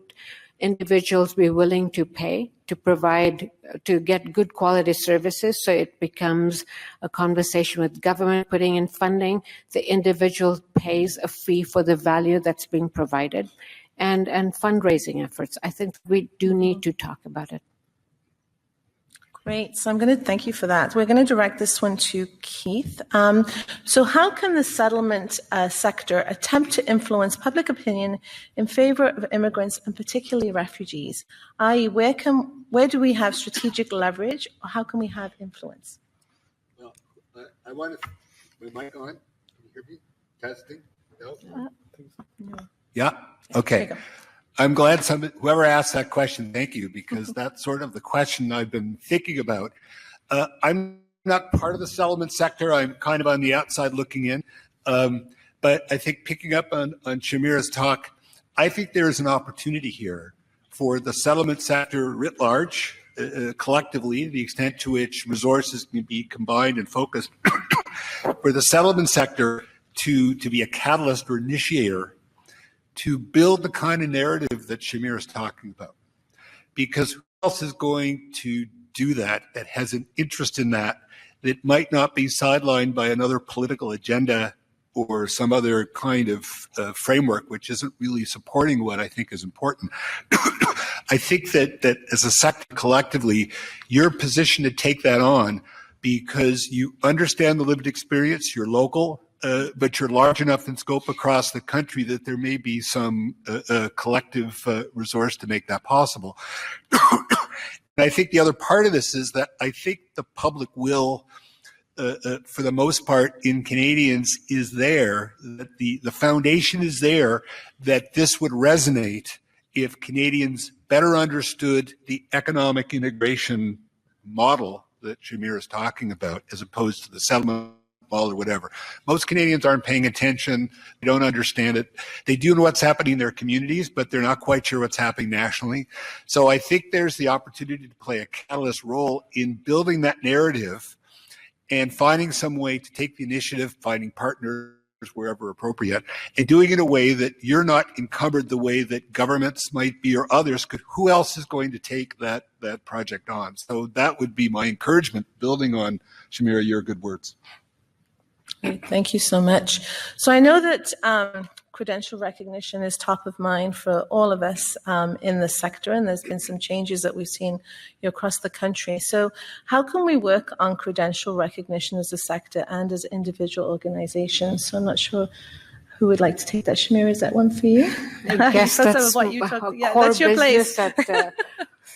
individuals be willing to pay to provide, to get good quality services? So it becomes a conversation with government putting in funding. The individual pays a fee for the value that's being provided, and fundraising efforts. I think we do need to talk about it. Great. So I'm going to thank you for that. We're going to direct this one to Keith. So how can the settlement sector attempt to influence public opinion in favor of immigrants and particularly refugees? I.e., where do we have strategic leverage, or how can we have influence? Well, I want to, my mic on? Can you hear me? Testing? No? Yeah? Okay. I'm glad whoever asked that question, thank you, because that's sort of the question I've been thinking about. I'm not part of the settlement sector. I'm kind of on the outside looking in. But I think picking up on Shamira's talk, I think there is an opportunity here for the settlement sector writ large, collectively, the extent to which resources can be combined and focused, for the settlement sector to be a catalyst or initiator to build the kind of narrative that Shamir is talking about. Because who else is going to do that has an interest in that might not be sidelined by another political agenda or some other kind of framework which isn't really supporting what I think is important. I think that as a sector collectively, you're positioned to take that on because you understand the lived experience, you're local, but you're large enough in scope across the country that there may be some collective resource to make that possible. And I think the other part of this is that I think the public will, for the most part, in Canadians is there, that the foundation is there, that this would resonate if Canadians better understood the economic integration model that Shamir is talking about, as opposed to the settlement or whatever. Most Canadians aren't paying attention. They don't understand it. They do know what's happening in their communities, but they're not quite sure what's happening nationally. So I think there's the opportunity to play a catalyst role in building that narrative and finding some way to take the initiative, finding partners wherever appropriate, and doing it in a way that you're not encumbered the way that governments might be or others could. Who else is going to take that project on? So that would be my encouragement, building on, Shamira, your good words. Great. Thank you so much. So I know that credential recognition is top of mind for all of us in the sector, and there's been some changes that we've seen across the country. So how can we work on credential recognition as a sector and as individual organizations? So I'm not sure who would like to take that. Shamira, is that one for you? I guess that's what you talk, yeah, core that's your business place. At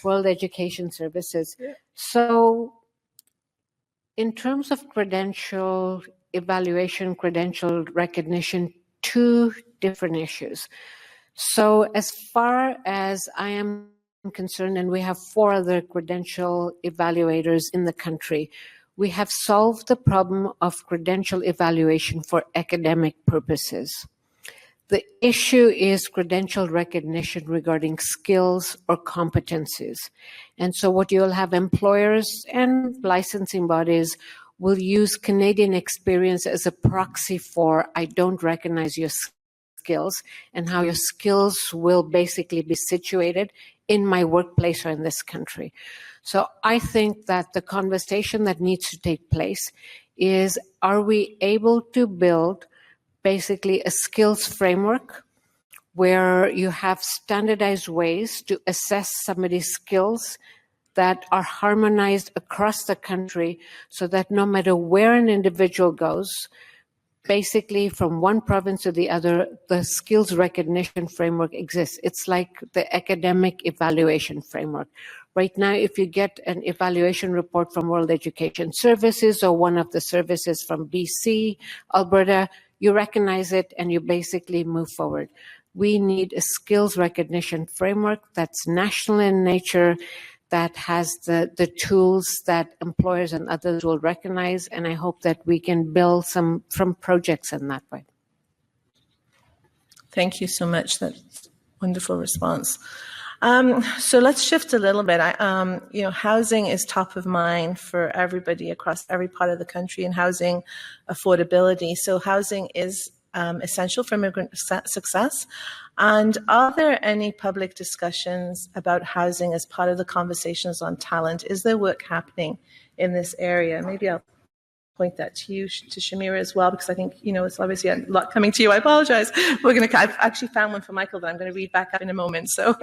World Education Services. Yeah. So in terms of credential evaluation, credential recognition, two different issues. So as far as I am concerned, and we have 4 other credential evaluators in the country, we have solved the problem of credential evaluation for academic purposes. The issue is credential recognition regarding skills or competencies. And so what you'll have employers and licensing bodies will use Canadian experience as a proxy for, I don't recognize your skills, and how your skills will basically be situated in my workplace or in this country. So I think that the conversation that needs to take place is, are we able to build basically a skills framework where you have standardized ways to assess somebody's skills that are harmonized across the country, so that no matter where an individual goes, basically from one province to the other, the skills recognition framework exists. It's like the academic evaluation framework. Right now, if you get an evaluation report from World Education Services or one of the services from BC, Alberta, you recognize it and you basically move forward. We need a skills recognition framework that's national in nature, that has the tools that employers and others will recognize, and I hope that we can build some projects in that way. Thank you so much. That's a wonderful response. So let's shift a little bit. Housing is top of mind for everybody across every part of the country, and housing affordability. So housing is essential for immigrant success. And are there any public discussions about housing as part of the conversations on talent? Is there work happening in this area? Maybe I'll point that to you, to Shamira as well, because I think, it's obviously a lot coming to you. I apologize. I've actually found one for Michael that I'm going to read back up in a moment. So,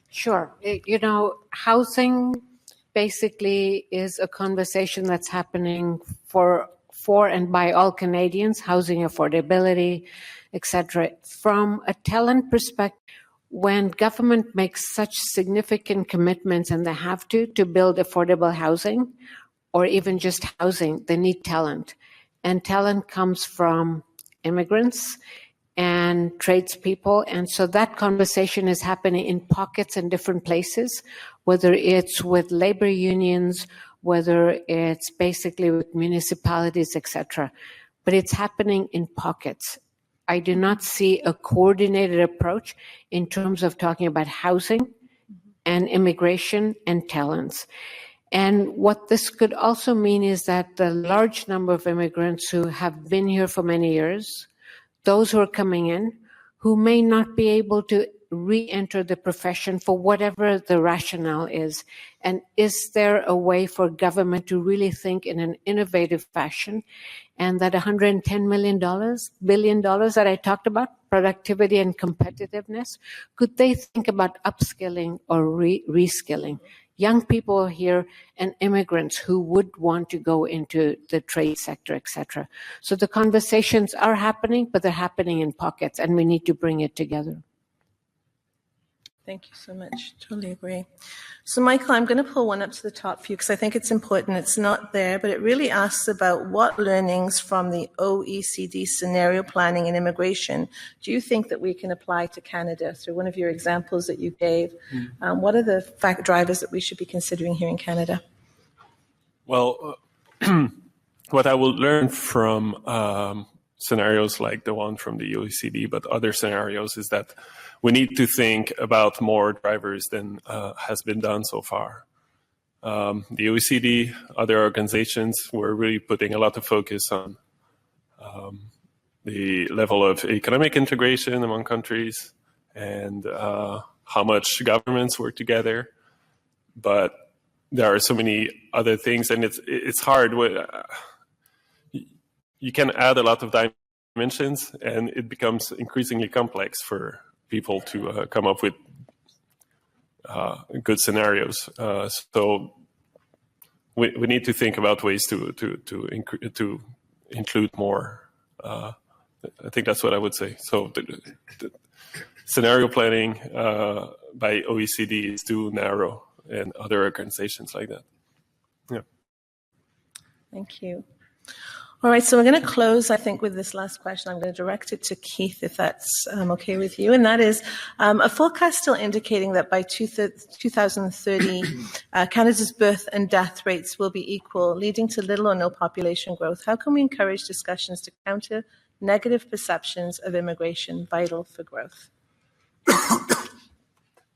Sure. Housing basically is a conversation that's happening for and by all Canadians, housing affordability, etc. From a talent perspective, when government makes such significant commitments, and they have to build affordable housing, or even just housing, they need talent. And talent comes from immigrants and tradespeople. And so that conversation is happening in pockets in different places, whether it's with labor unions, whether it's basically with municipalities, etc. But it's happening in pockets. I do not see a coordinated approach in terms of talking about housing and immigration and talents. And what this could also mean is that the large number of immigrants who have been here for many years, those who are coming in, who may not be able to re-enter the profession for whatever the rationale is. And is there a way for government to really think in an innovative fashion, and that $110 billion that I talked about, productivity and competitiveness, could they think about upskilling or reskilling? Young people here and immigrants who would want to go into the trade sector, etc. So the conversations are happening, but they're happening in pockets, and we need to bring it together. Thank you so much. Totally agree. So, Michael, I'm going to pull one up to the top for you because I think it's important. It's not there, but it really asks about what learnings from the OECD scenario planning and immigration do you think that we can apply to Canada? Through one of your examples that you gave, what are the fact drivers that we should be considering here in Canada? Well, what I will learn from scenarios like the one from the OECD, but other scenarios, is that we need to think about more drivers than has been done so far. The OECD, other organizations were really putting a lot of focus on the level of economic integration among countries and how much governments work together. But there are so many other things, and it's hard. You can add a lot of dimensions, and it becomes increasingly complex for people to come up with good scenarios. So we need to think about ways to include more. I think that's what I would say. So the scenario planning by OECD is too narrow, and other organizations like that. Yeah. Thank you. All right, so we're going to close, I think, with this last question. I'm going to direct it to Keith, if that's okay with you. And that is, a forecast still indicating that by 2030, Canada's birth and death rates will be equal, leading to little or no population growth. How can we encourage discussions to counter negative perceptions of immigration vital for growth?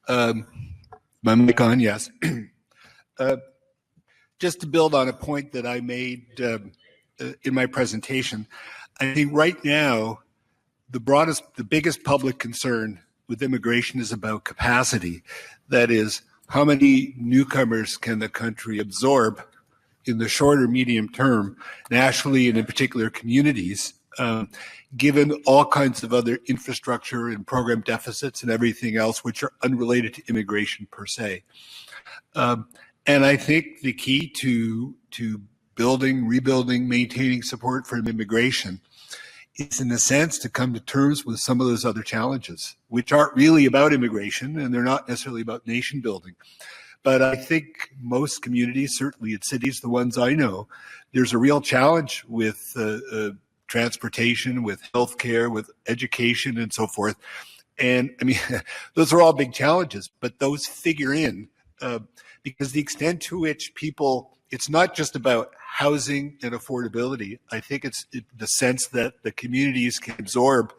My mic on, yes. Just to build on a point that I made in my presentation, I think right now the biggest public concern with immigration is about capacity. That is, how many newcomers can the country absorb in the short or medium term, nationally and in particular communities, given all kinds of other infrastructure and program deficits and everything else which are unrelated to immigration per se. And I think the key to building, rebuilding, maintaining support for immigration is, in a sense, to come to terms with some of those other challenges, which aren't really about immigration and they're not necessarily about nation building. But I think most communities, certainly in cities, the ones I know, there's a real challenge with transportation, with healthcare, with education, and so forth. And I mean, those are all big challenges, but those figure in because the extent to which people, it's not just about housing and affordability. I think it's the sense that the communities can absorb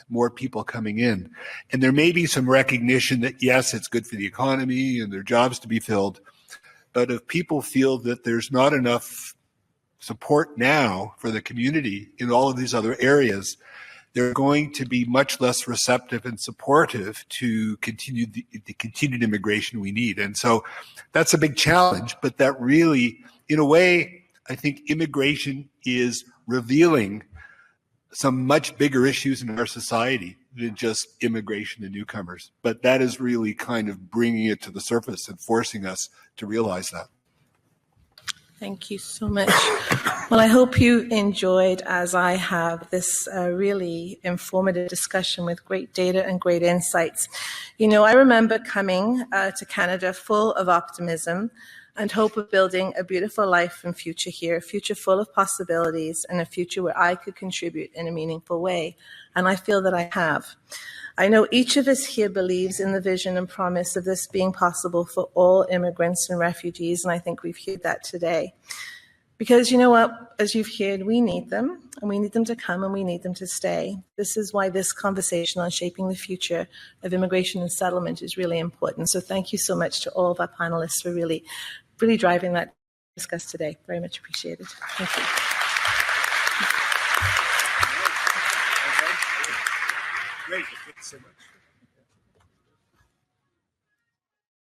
more people coming in. And there may be some recognition that, yes, it's good for the economy and there are jobs to be filled. But if people feel that there's not enough support now for the community in all of these other areas, they're going to be much less receptive and supportive to continue the continued immigration we need. And so that's a big challenge, but that really, in a way, I think immigration is revealing some much bigger issues in our society than just immigration and newcomers. But that is really kind of bringing it to the surface and forcing us to realize that. Thank you so much. Well, I hope you enjoyed, as I have, this really informative discussion with great data and great insights. You know, I remember coming to Canada full of optimism and hope of building a beautiful life and future here, a future full of possibilities and a future where I could contribute in a meaningful way. And I feel that I have. I know each of us here believes in the vision and promise of this being possible for all immigrants and refugees, and I think we've heard that today. Because you know what, as you've heard, we need them, and we need them to come, and we need them to stay. This is why this conversation on shaping the future of immigration and settlement is really important. So thank you so much to all of our panelists for really driving that discussed today. Very much appreciated. Thank you. Great. Thanks so much.